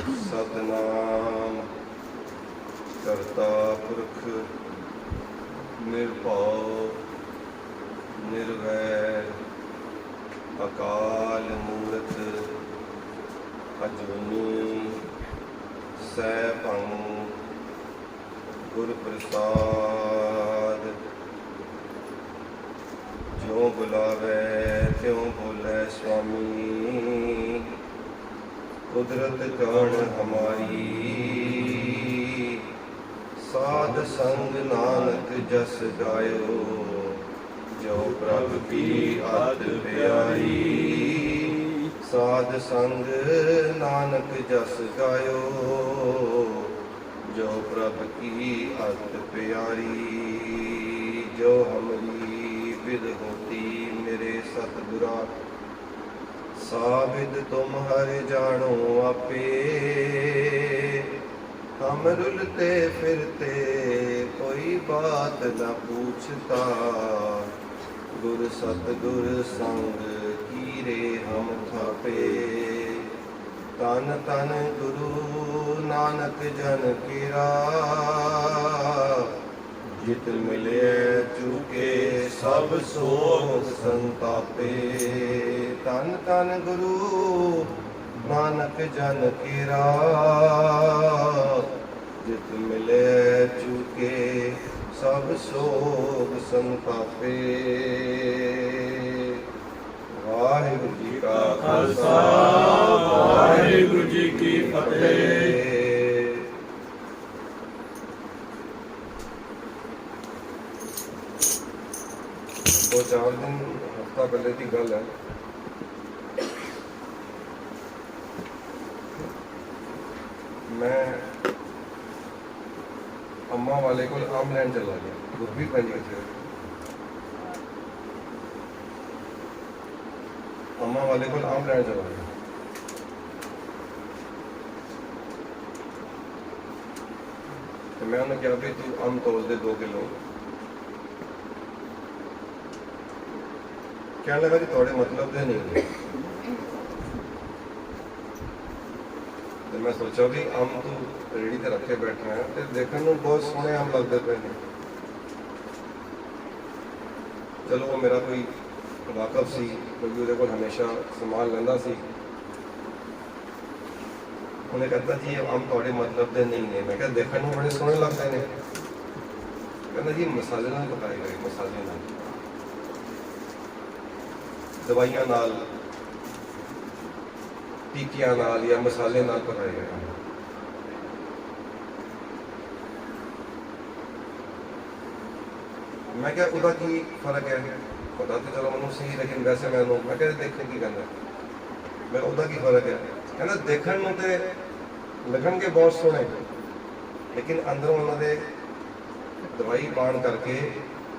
सतनाम करता पुरख निर्भव निर्वैर अकाल मूर्त अजूनी सैभं गुर प्रसाद। ज्यों बुलावे त्यों बोले स्वामी, कुदरत जान हमारी। साध संग नानक जस गायो, जो प्रभ की अत प्यारी। साध संग नानक जस गायो, जो प्रभ की अत प्यारी। जो हमरी विद होती मेरे सतगुरा, साबिद तुम हर जानो आपे। हम रुलते फिरते कोई बात न पूछता, गुर सतगुर संग कीरे हम थापे। तन तन गुरु नानक जन केरा, जित मिले चुके सब सोग संतापे। तन तन गुरु नानक जन केरा, जित मिले चुके सब सोग संतापे। वाहिगुरु जी का खालसा, वाहिगुरु जी की फतेह। 2-4 दिन हफ्ता पहले की गल है, मैं अम्मा वाले को आम लैन चला गया। गुरबी पेंदी थे, अम्मा वाले को आम लैन चला गया। तो मैं उन्हें कहा भी तू आम तोल दे 2 किलो। कहने लगा जी थोड़े मतलब दे नहीं। तो मैं सोचा भी आम तू रेड़ी ते रखे बैठा है, तो देखने में बहुत सोहने आम लगते पे ने। चलो वो मेरा कोई वाकफ सी, क्योंकि उहदे कोल हमेशा संभाल लैंदा सी। उन्हें कहता जी आम थोड़े मतलब दे नहीं ने। मैं कहा देखने में बड़े सोहने लगते हैं। कहता जी मसाले नाल पकाए गए, मसाले नाल, दवाइयां नाल, टीकियां नाल या मसाले नाल पकाए गए। मैं क्या उदा की फर्क है? पता तो चलो मैं सही, लेकिन वैसे मैं क्या देखने की कहना, मैं उदा की फर्क है। कहना देखने में तो लगन के बहुत सोहने, लेकिन अंदरों उन्होंने दवाई पान करके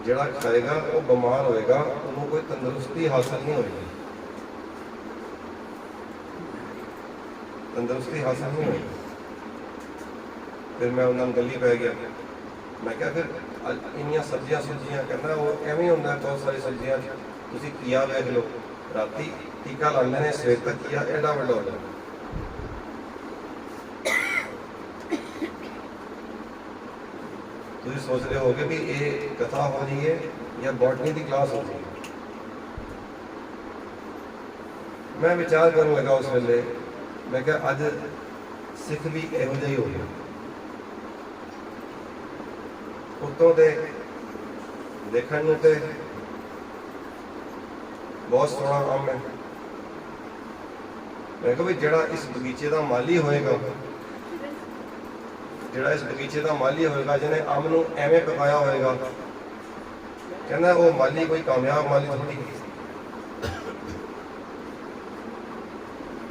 जिहड़ा खाएगा वो बीमार होएगा, उन्होंने कोई तंदुरुस्ती हासिल नहीं होगी। तंदुरुस्ती हासिल नहीं होगी। फिर मैं उन्होंने गली पै गया। मैं क्या फिर इन्नियां सब्जियां सुब्जियां, कहना वो एवं होंगे बहुत सारी सब्जियां। तुसीं घिया वेख लो, राती टीका लाते हैं, सवेर तक घिया एडा वड्डा हो जाता। तुम सोच रहे होगे भी ये कथा हो रही है या बॉटनी की क्लास हो रही है। मैं विचार करने लगा उस वेले, मैं क्या अज सिख भी इहो जिहा ही हो गया। उत्तों दे देखने में तो बहुत सोहना आम है। मैं कहा भी जिहड़ा इस बगीचे का माली होएगा, जिहड़ा इस बगीचे का माली होएगा, जिन्हें आम नूं एवें पकाया होएगा, कहना वो माली कोई कामयाब माली थोड़ी।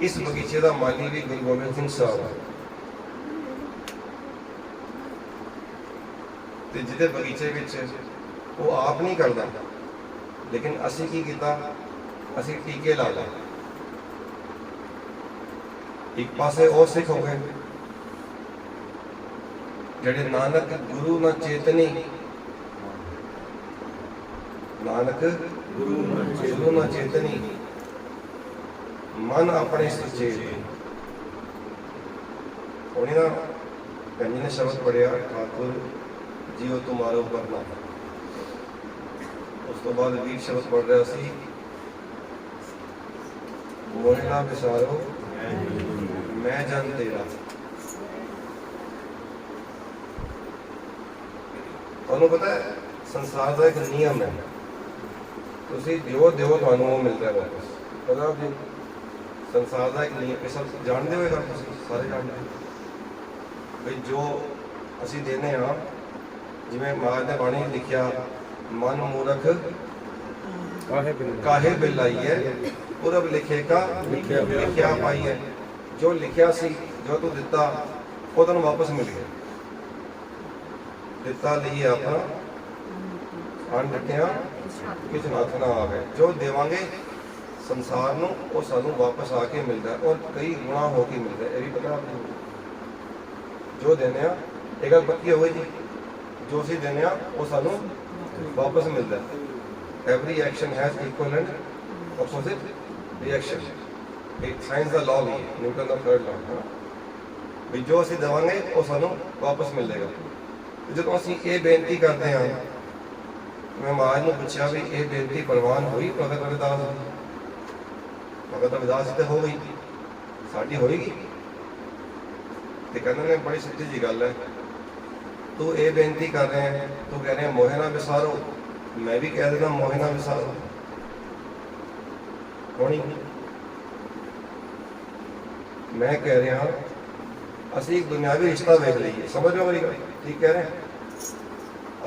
इस बगीचे का माली भी गुरु गोबिंद सिंह साहब है। जिहदे बगीचे विच वो आप नहीं करता, लेकिन असी की कीता, असी टीके ला लए। एक पासे वो सिख हो गए जिहड़े नानक गुरु न चेतनी, नानक गुरु न चेतनी, मन अपने सचेत। ਉਹਨੇ ਨਾ ਭੈਣ ਜੀ ਨੇ ਸ਼ਬਦ ਪੜਿਆ, ਠਾकुर ਜੀਓ ਤੁਮਾਰੋ ਕਰਨਾ। ਉਸ ਤੋਂ ਬਾਅਦ ਵੀਰ ਸ਼ਬਦ ਪੜ ਰਿਹਾ ਸੀ, ਮੋਹਿ ਨਾ ਵਿਸਾਰੋ ਮੈਂ ਜਨ ਤੇਰਾ। ਤੁਹਾਨੂੰ ਪਤਾ ਹੈ ਸੰਸਾਰ ਦਾ ਇੱਕ ਨਿਯਮ ਹੈ, ਤੁਸੀਂ ਜੋ ਦਿਓ ਤੁਹਾਨੂੰ ਉਹ ਮਿਲਦਾ ਹੈ ਵਾਪਸ। ਪਤਾ ਜੀ ਸੰਸਾਰ ਦਾ ਇੱਕ ਨਿਯਮ, ਇਹ ਸਭ ਜਾਣਦੇ ਹੋਏਗਾ, ਤੁਸੀਂ ਸਾਰੇ ਜਾਣਦੇ ਹੋ ਵੀ ਜੋ ਅਸੀਂ ਦੇਨੇ ਹਾਂ, ਜਿਵੇਂ ਮਹਾਰਾਜ ਨੇ ਬਾਣੀ ਲਿਖਿਆ, ਮਨ ਮੂਰਖ ਕਾਹੇ ਬਿਲ ਆਈ ਹੈ, ਪੁਰਬ ਲਿਖੇਗਾ ਲਿਖਿਆ ਪਾਈ ਹੈ। ਜੋ ਲਿਖਿਆ ਸੀ, ਜੋ ਤੂੰ ਦਿੱਤਾ ਉਹ ਤੈਨੂੰ ਵਾਪਸ ਮਿਲ ਗਿਆ। ਦਿੱਤਾ ਲਈਏ ਆਪਣਾ ਅਣ ਦਿੱਤਿਆਂ ਕਿਛ ਹੱਥ ਨਾ ਆਵੇ। ਜੋ ਦੇਵਾਂਗੇ ਸੰਸਾਰ ਨੂੰ ਉਹ ਸਾਨੂੰ ਵਾਪਸ ਆ ਕੇ ਮਿਲਦਾ, ਔਰ ਕਈ ਗੁਣਾ ਹੋ ਕੇ ਮਿਲਦਾ। ਇਹ ਵੀ ਪਤਾ ਆਪ ਨੂੰ, ਜੋ ਦੇਨੇ ਆ ਇਹ ਗੱਲ ਪੱਕੀ ਹੋਈ ਜੀ, ਜੋ ਅਸੀਂ ਦੇਨੇ ਆ ਉਹ ਸਾਨੂੰ ਵਾਪਸ ਮਿਲਦਾ। Every action has equal and opposite reaction. ਇਹ ਸਾਇੰਸ ਦਾ ਲਾਅ ਵੀ ਹੈ, ਨਿਊਟਨ ਦਾ ਥਰਡ ਲਾਅ ਹੈ ਵੀ ਜੋ ਅਸੀਂ ਦੇਵਾਂਗੇ ਉਹ ਸਾਨੂੰ ਵਾਪਸ ਮਿਲੇਗਾ। ਜਦੋਂ ਅਸੀਂ ਇਹ ਬੇਨਤੀ ਕਰਦੇ ਹਾਂ, ਮੈਂ ਮਹਾਰਾਜ ਨੂੰ ਪੁੱਛਿਆ ਵੀ ਇਹ ਬੇਨਤੀ ਪ੍ਰਵਾਨ ਹੋਈ ਭਗਤ ਰਵਿਦਾਸ ਦੀ? ਭਗਤ ਰਵਿਦਾਸ ਦੀ ਤਾਂ ਹੋ ਗਈ, ਸਾਡੀ ਹੋਏਗੀ? ਤੇ ਕਹਿੰਦੇ ਨੇ ਬੜੀ ਸਿੱਧੀ ਜੀ ਗੱਲ ਹੈ, ਤੂੰ ਇਹ ਬੇਨਤੀ ਕਰ ਰਹੇ ਹੈ, ਤੂੰ ਕਹਿ ਰਹੇ ਮੋਹਿ ਨਾ ਵਿਸਾਰੋ, ਮੈਂ ਵੀ ਕਹਿ ਦੇਣਾ ਮੋਹਿ ਨਾ ਵਿਸਾਰੋ, ਹੋਣੀ? ਮੈਂ ਕਹਿ ਰਿਹਾ ਅਸੀਂ ਇੱਕ ਦੁਨਿਆਵੀ ਰਿਸ਼ਤਾ ਵੇਖ ਲਈਏ, ਸਮਝ ਲਓ ਮੇਰੀ ਗੱਲ, ਠੀਕ ਕਹਿ ਰਹੇ?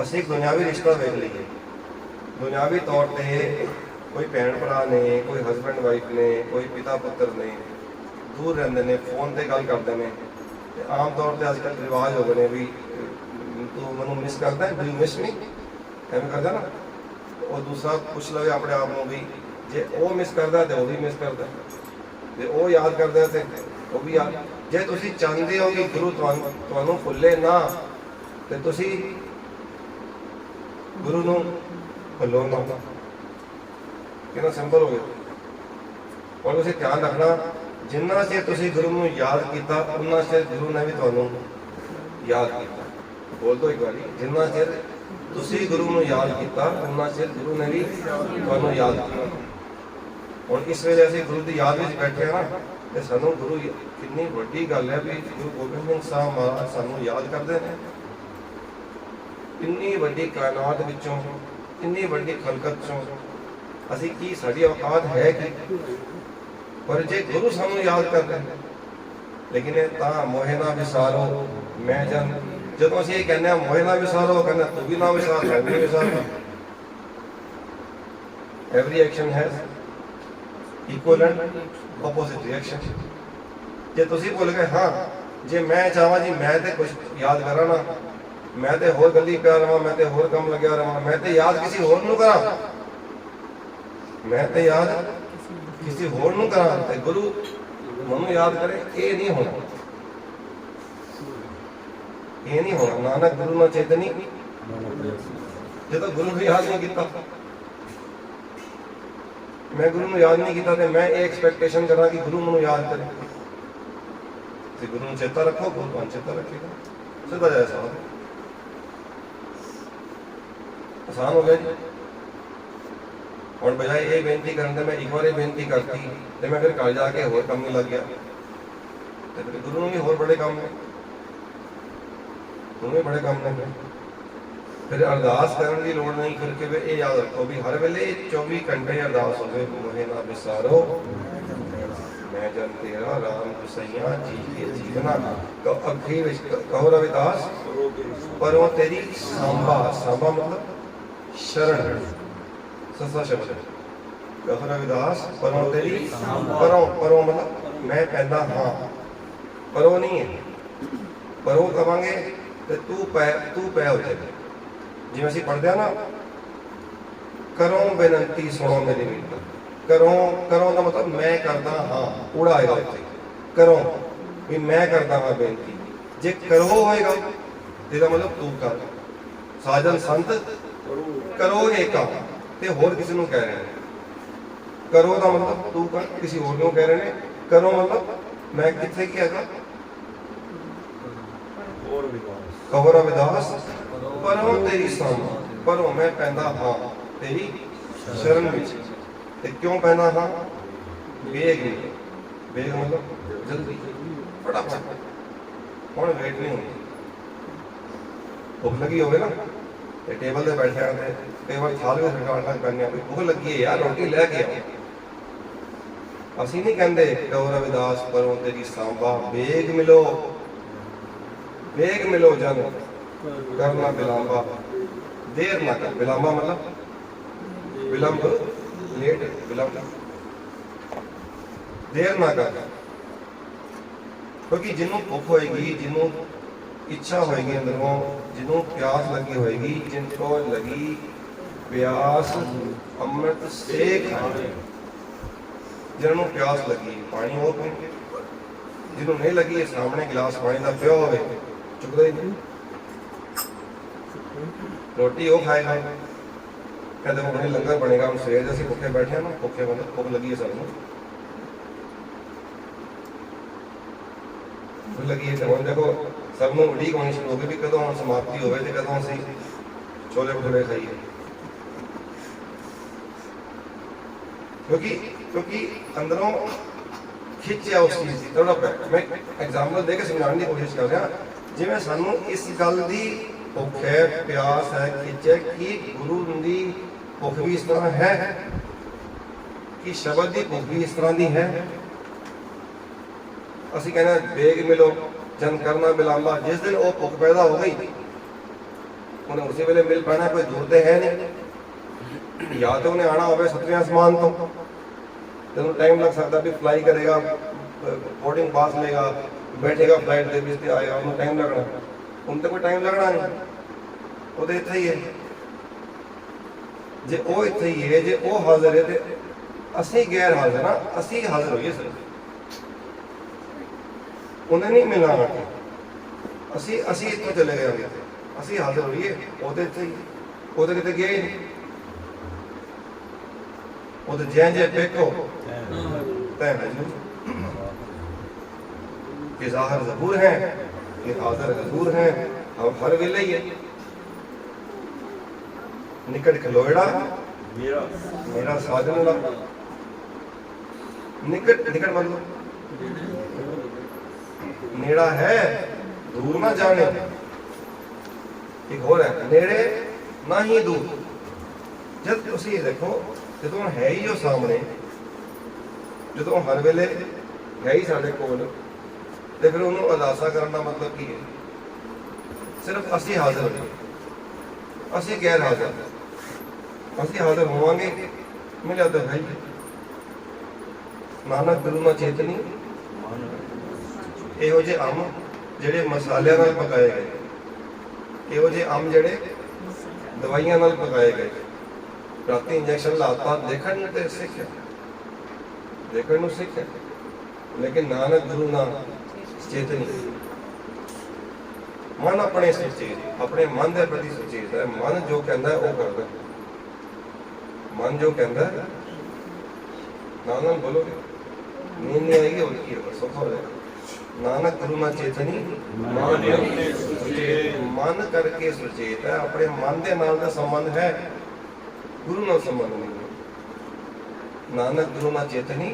ਅਸੀਂ ਇੱਕ ਦੁਨਿਆਵੀ ਰਿਸ਼ਤਾ ਵੇਖ ਲਈਏ। ਦੁਨਿਆਵੀ ਤੌਰ ਤੇ ਕੋਈ ਭੈਣ ਭਰਾ ਨੇ, ਕੋਈ ਹਸਬੈਂਡ ਵਾਈਫ ਨੇ, ਕੋਈ ਪਿਤਾ ਪੁੱਤਰ ਨੇ, ਦੂਰ ਰਹਿੰਦੇ ਨੇ, ਫੋਨ ਤੇ ਗੱਲ ਕਰਦੇ ਨੇ। ਤੇ ਆਮ ਤੌਰ ਤੇ ਅੱਜ ਕੱਲ੍ਹ ਰਿਵਾਜ ਹੋ ਗਏ ਨੇ ਵੀ ਤੂੰ ਮੈਨੂੰ ਮਿਸ ਕਰਦਾ, ਡੂ ਯੂ ਮਿਸ ਮੀ, ਐਵੇਂ ਕਰਦਾ ਨਾ। ਉਹ ਦੂਸਰਾ ਪੁੱਛ ਲਵੇ ਆਪਣੇ ਆਪ ਨੂੰ ਵੀ ਜੇ ਉਹ ਮਿਸ ਕਰਦਾ ਤੇ ਉਹ ਵੀ ਮਿਸ ਕਰਦਾ, ਜੇ ਉਹ ਯਾਦ ਕਰਦਾ ਤੇ ਉਹ ਵੀ ਯਾਦ। ਜੇ ਤੁਸੀਂ ਚਾਹੁੰਦੇ ਹੋ ਕਿ ਗੁਰੂ ਤੁਹਾਨੂੰ ਭੁੱਲੇ ਨਾ, ਤੇ ਤੁਸੀਂ ਗੁਰੂ ਨੂੰ ਭੁੱਲੋ ਨਾ। ਕਿੰਨਾ ਸਿੰਪਲ ਹੋ ਗਿਆ। ਔਰ ਤੁਸੀਂ ਧਿਆਨ ਰੱਖਣਾ, ਜਿੰਨਾ ਚਿਰ ਤੁਸੀਂ ਗੁਰੂ ਨੂੰ ਯਾਦ ਕੀਤਾ, ਉਨਾ ਚਿਰ ਗੁਰੂ ਨੇ ਵੀ ਤੁਹਾਨੂੰ ਯਾਦ ਕੀਤਾ। ਬੋਲ ਦੋ ਇੱਕ ਵਾਰੀ, ਜਿੰਨਾ ਚਿਰ ਤੁਸੀਂ ਗੁਰੂ ਨੂੰ ਯਾਦ ਕੀਤਾ, ਉਨਾ ਚਿਰ ਗੁਰੂ ਨੇ ਵੀ ਤੁਹਾਨੂੰ ਯਾਦ ਕੀਤਾ। ਹੁਣ ਇਸ ਵੇਲੇ ਅਸੀਂ ਗੁਰੂ ਦੀ ਯਾਦ ਵਿੱਚ ਬੈਠੇ ਹਾਂ ਨਾ, ਤੇ ਸਾਨੂੰ ਗੁਰੂ ਕਿੰਨੀ ਵੱਡੀ ਗੱਲ ਹੈ ਵੀ ਗੁਰੂ ਗੋਬਿੰਦ ਸਿੰਘ ਸਾਹਿਬ ਮਹਾਰਾਜ ਸਾਨੂੰ ਯਾਦ ਕਰਦੇ ਨੇ। ਇੰਨੀ ਵੱਡੀ ਕਾਇਨਾਤ ਵਿੱਚੋਂ, ਇੰਨੀ ਵੱਡੀ ਖਲਕਤ ਚੋਂ ਅਸੀਂ ਕੀ, ਸਾਡੀ ਔਕਾਤ ਹੈ ਕਿ? ਪਰ ਜੇ ਗੁਰੂ ਸਾਨੂੰ ਯਾਦ ਕਰਦੇ, ਲੇਕਿਨ ਇਹ ਤਾਂ ਮੋਹਿ ਨਾ ਵਿਸਾਰੋ ਮੈਂ ਜਨ। ਜਦੋਂ ਅਸੀਂ ਇਹ ਕਹਿੰਦੇ ਹਾਂ ਮੋਹਿ ਨਾ ਵਿਸਾਰੋ, ਕਹਿੰਦਾ ਤੂੰ ਵੀ ਨਾ ਵਿਸਾਰ, ਮੈਂ ਵੀ ਵਿਸਾਰ। Every action has equal and opposite reaction. ਜੇ ਤੁਸੀਂ ਭੁੱਲ ਗਏ, ਹਾਂ ਜੇ ਮੈਂ ਚਾਹਾਂ ਜੀ ਮੈਂ ਤੇ ਕੁਝ ਯਾਦ ਕਰਾਂ ਨਾ, ਮੈਂ ਤੇ ਹੋਰ ਗੱਲੀ ਪਿਆ ਰਵਾਂ, ਮੈਂ ਤੇ ਹੋਰ ਕੰਮ ਲੱਗਿਆ ਰਵਾਂ, ਮੈਂ ਤੇ ਯਾਦ ਕਿਸੇ ਹੋਰ ਨੂੰ ਕਰਾਂ, ਮੈਂ ਤੇ ਯਾਦ ਕਿਸੇ ਹੋਰ ਨੂੰ ਕਰਾਂ ਤੇ ਗੁਰੂ ਮੈਨੂੰ ਯਾਦ ਕਰੇ, ਇਹ ਨਹੀਂ ਹੋਣਾ। ਇਹ ਨਹੀਂ ਹੋਣਾ। ਨਾਨਕ ਗੁਰੂ ਨਾ ਚੇਤਨੀ, ਜਦੋਂ ਗੁਰੂ ਨੂੰ ਯਾਦ ਨਹੀਂ ਕੀਤਾ, ਮੈਂ ਗੁਰੂ ਨੂੰ ਯਾਦ ਨਹੀਂ ਕੀਤਾ ਤੇ ਮੈਂ ਇਹ ਐਕਸਪੈਕਟੇਸ਼ਨ ਕਰਾਂ ਕਿ ਗੁਰੂ ਮੈਨੂੰ ਯਾਦ ਕਰੇ। ਤੇ ਗੁਰੂ ਨੂੰ ਚੇਤਾ ਰੱਖੋ, ਗੁਰੂ ਤੁਹਾਨੂੰ ਚੇਤਾ ਰੱਖੇਗਾ। ਸਿੱਧਾ ਜਿਹਾ ਸਵਾਲ, ਆਸਾਨ ਹੋ ਗਿਆ ਜੀ। ਹੁਣ ਬਜਾਏ ਇਹ ਬੇਨਤੀ ਕਰਨ ਦੇ ਮੈਂ ਇੱਕ ਵਾਰ ਇਹ ਬੇਨਤੀ ਕਰਤੀ ਤੇ ਮੈਂ ਫਿਰ ਘਰ ਜਾ ਕੇ ਹੋਰ ਕੰਮ ਨਹੀਂ ਲੱਗ ਗਿਆ, ਤੇ ਫਿਰ ਗੁਰੂ ਨੂੰ ਵੀ ਹੋਰ ਬੜੇ ਕੰਮ ਨੇ, ਉਹਨੂੰ ਵੀ ਬੜੇ ਕੰਮ ਨੇ। ਫਿਰ ਅਰਦਾਸ ਕਰਨ ਦੀ ਲੋੜ ਨਹੀਂ। ਫਿਰ ਕਿ ਇਹ ਯਾਦ ਰੱਖੋ ਵੀ ਹਰ ਵੇਲੇ 24 ਘੰਟੇ ਅਰਦਾਸ ਹੋਵੇ, ਮੋਹਿ ਨਾ ਵਿਸਾਰੋ ਮੈਂ ਜਨ ਤੇਰਾ ਰਾਮ ਗੁਸਈਆ ਜੀ ਕੇ ਜੀਵਨਾ। ਅਖੀਰ ਵਿੱਚ ਕਹੋ ਰਵਿਦਾਸ, ਪਰੋਂ ਤੇਰੀ ਸਾਂਭਾ। ਸਾਂਭਾ ਮਤਲਬ ਸ਼ਰਨ, ਸੱਸਾ ਸ਼ਬਦ। ਕਹੋ ਰਵਿਦਾਸ, ਪਰੋਂ ਤੇਰੀ, ਪਰੋਂ ਮਤਲਬ ਮੈਂ ਪੈਂਦਾ ਹਾਂ, ਪਰੋਂ ਨਹੀਂ ਹੈ। ਪਰੋਂ ਕਵਾਂਗੇ ਤੇ ਤੂੰ ਪੈ ਹੋ ਜਾਏਗਾ। ਜਿਵੇਂ ਅਸੀਂ ਪੜ੍ਹਦੇ ਹਾਂ ਨਾ, ਕਰੋ ਬੇਨਤੀ ਸੁਣੋ ਮੇਰੀ ਬੇਨਤੀ। ਕਰੋ ਦਾ ਮਤਲਬ ਮੈਂ ਕਰਦਾ ਹਾਂ, ਊੜਾ ਆਏਗਾ ਉੱਥੇ। ਕਰੋ ਵੀ ਮੈਂ ਕਰਦਾ ਹਾਂ ਬੇਨਤੀ। ਜੇ ਕਰੋ ਹੋਏਗਾ ਇਹਦਾ ਮਤਲਬ ਤੂੰ ਕਰ। ਸਾਜਨ ਸੰਤ ਕਰੋ ਇਹ ਕੰਮ, ਤੇ ਹੋਰ ਕਿਸੇ ਨੂੰ ਕਹਿ ਰਹੇ ਨੇ। ਕਰੋ ਦਾ ਮਤਲਬ ਤੂੰ ਕਰ, ਕਿਸੇ ਹੋਰ ਨੂੰ ਕਹਿ ਰਹੇ ਨੇ। ਕਰੋ ਮਤਲਬ ਮੈਂ ਕਿੱਥੇ ਕੀ ਹੈਗਾ, ਕਹੋ ਰਵਿਦਾਸ ਪਰੋਂ ਤੇਰੀ ਸਾਂਭ, ਪਰੋਂ ਮੈਂ ਪੈਂਦਾ ਹਾਂ ਤੇਰੀ ਸ਼ਰਨ ਵਿੱਚ। ਤੇ ਕਿਉਂ ਪੈਂਦਾ ਹਾਂ? ਵੇਗ ਨਹੀਂ, ਵੇਗ ਮਤਲਬ ਜਲਦੀ, ਫਟਾਫਟ। ਹੁਣ ਵੇਟ ਨਹੀਂ ਹੁੰਦੀ। ਭੁੱਖ ਲੱਗੀ ਹੋਵੇ ਨਾ ਤੇ ਟੇਬਲ ਤੇ ਬੈਠਿਆ ਤੇ ਕਈ ਵਾਰ ਥਾਲ ਵੀ ਸਰਕਾਰ ਲੱਗ ਪੈਂਦੇ ਆ, ਭੁੱਖ ਲੱਗੀ ਹੈ ਯਾਰ ਰੋਟੀ ਲੈ ਕੇ ਆਓ। ਅਸੀਂ ਨਹੀਂ ਕਹਿੰਦੇ ਕਹੋ ਰਵਿਦਾਸ ਪਰੋਂ ਤੇਰੀ ਸਾਂਭਾ, ਵੇਗ ਮਿਲੋ, ਵੇਗ ਮਿਲੋ ਜਨ ਕਰਨਾ ਬਿਲਾਂਬਾ, ਦੇਰ ਨਾ ਕਰ। ਬਿਲਾਂਬਾ ਮਤਲਬ ਵਿਲੰਬ, ਲੇਟ, ਵਿਲੰਬ, ਦੇਰ ਨਾ ਕਰ। ਕਿਉਂਕਿ ਜਿਹਨੂੰ ਭੁੱਖ ਹੋਏਗੀ, ਜਿਹਨੂੰ ਇੱਛਾ ਹੋਏਗੀ ਅੰਦਰੋਂ, ਜਿਹਨੂੰ ਪਿਆਸ ਲੱਗੀ ਹੋਏਗੀ, ਜਿनको लगी प्यास अमृत से खाए, जिन्होंने प्यास लगी पानी और पीएंगे, जिन्होंने नहीं लगी सामने गिलास पानी का पिया हो चुकता ही नहीं, रोटी वो खाएगा। कहते वो बड़ी लंगर बनेगा, हम सवेर से भुखे बैठे हैं ना, भुखे मतलब भुख लगी है सबको, भुख लगी है। हम देखो सबनों उड़ीक होनी शुरू हो गई भी कदों समाप्ति होवे ते कदों असीं छोले भटूरे खाइए। क्योंकि क्योंकि अंदरों खिंच है उस चीज़ की तड़प है। मैं एग्जाम्पल दे के समझाने की कोशिश कर रहा, जिवें सानूं इस गल दी भुख है, प्यास है, खिंच है कि गुरु दी भुख भी इस तरह है, कि शब्द की भुख भी इस तरह की है। असीं कहना वेग मिलो जन करना बिलांबा, जिस दिन वो भुख पैदा हो गई उन्हें उसी वेले मिल पाना, कोई दूर तो है नहीं। या तो उन्हें आना होवे 7वें आसमान तो टाइम लग सकता, भी फ्लाई करेगा, बोर्डिंग पास लेगा, बैठेगा फ्लाइट के बीच आएगा, उन्हें टाइम लगना, उन तो कोई टाइम लगना नहीं, वो तो इतना ही है। जे वो इतना ही है, जे वो हाजिर है तो असी गैर हाजिर हाँ, असी हाजिर होइए सर, उन्हें नहीं मिलना आके असी असी इतों चले गए, असी हाजिर होइए, वो तो इतना ही, वो तो कितने गए ही नहीं, वो तो जै जै पेको तैन हजूर, कि ज़ाहिर ज़बूर हैं, कि हाजिर हजूर हैं, हम हर वेले ही है। निकट खलोड़ा मेरा साजन ला, निकट निकट मतलब नेड़ा है दूर ना जाने, एक होर है नेड़े ना ही दूर। जब तुम ये देखो जो है ही जो सामने, जो हर वेले है ही साढ़े कोल, तो फिर उन्होंने अदासा करने का मतलब की है? सिर्फ असी हाजिर होइए, असी गैर हाजिर, असी हाजिर होवांगे मिले तो है। नानक गुरु ना चेतनी ਇਹੋ ਜਿਹੇ ਅੰਬ ਜਿਹੜੇ ਮਸਾਲਿਆਂ ਨਾਲ ਪਕਾਏ ਗਏ, ਇਹੋ ਜਿਹੇ ਅੰਬ ਜਿਹੜੇ ਦਵਾਈਆਂ ਨਾਲ ਪਕਾਏ ਗਏ, ਰਾਤੀ ਇੰਜੈਕਸ਼ਨ ਲਾਤਾ, ਦੇਖਣ ਨੂੰ ਤੇ ਸਿੱਖਿਆ, ਦੇਖਣ ਨੂੰ ਸਿੱਖਿਆ, ਲੇਕਿਨ ਨਾਨਕ ਗੁਰੂ ਨਾਲ ਚੇਤਨੀ, ਮਨ ਆਪਣੇ ਸੁਚੇਤ, ਆਪਣੇ ਮਨ ਦੇ ਪ੍ਰਤੀ ਸੁਚੇਤ ਹੈ। ਮਨ ਜੋ ਕਹਿੰਦਾ ਉਹ ਕਰਦਾ, ਮਨ ਜੋ ਕਹਿੰਦਾ ਨਾਲ ਨਾਲ ਬੋਲੋਗੇ, ਨੀਂਦ ਨਹੀਂ ਆਏਗੀ, ਹੋਰ ਕੀ ਹੋਗਾ, ਸੁੱਖ ਹੋ ਜਾਏਗਾ। नानक गुरु ना चेतनी मन करके सुचेत है, अपने मन के नाल दा संबंध है, गुरु नाल संबंध नहीं है। नानक गुरु ना चेतनी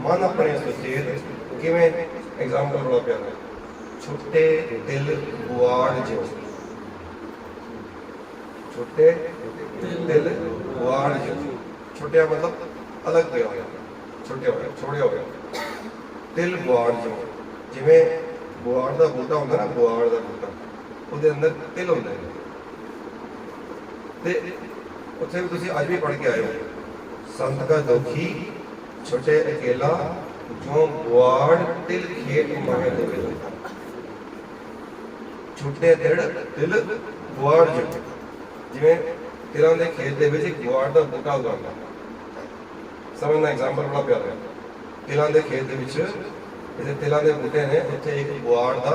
मन अपने सुचेत, किवें एग्जाम्पल बड़ा प्यारा है, छुट्टे दिल गुआड़ जो, छुट्टे दिल गुआड़ जो, छुट्टिया मतलब अलग गया होया, छुट्टे होया, छोड़िया होया, दिल गुआड़ जो, जिमें बुआड़ का बूटा होंगे ना, बुआड़ का बूटा उसके अंदर तिल होंगे, उत्थे भी तुसीं अज भी पढ़ के आए हो, संत का दुखी छोटे अकेला जो बुआड़ तिल खेत माहे देवे, छुट्टे तिल तिल बुआड़ जो, जिमें तिलों के खेत के विच बुआड़ का बूटा उगाना, समझना एग्जाम्पल बड़ा प्यारा है। तिलों के खेत के विच जिसे तिलों के बूटे ने, उत्थे एक बुआड़ का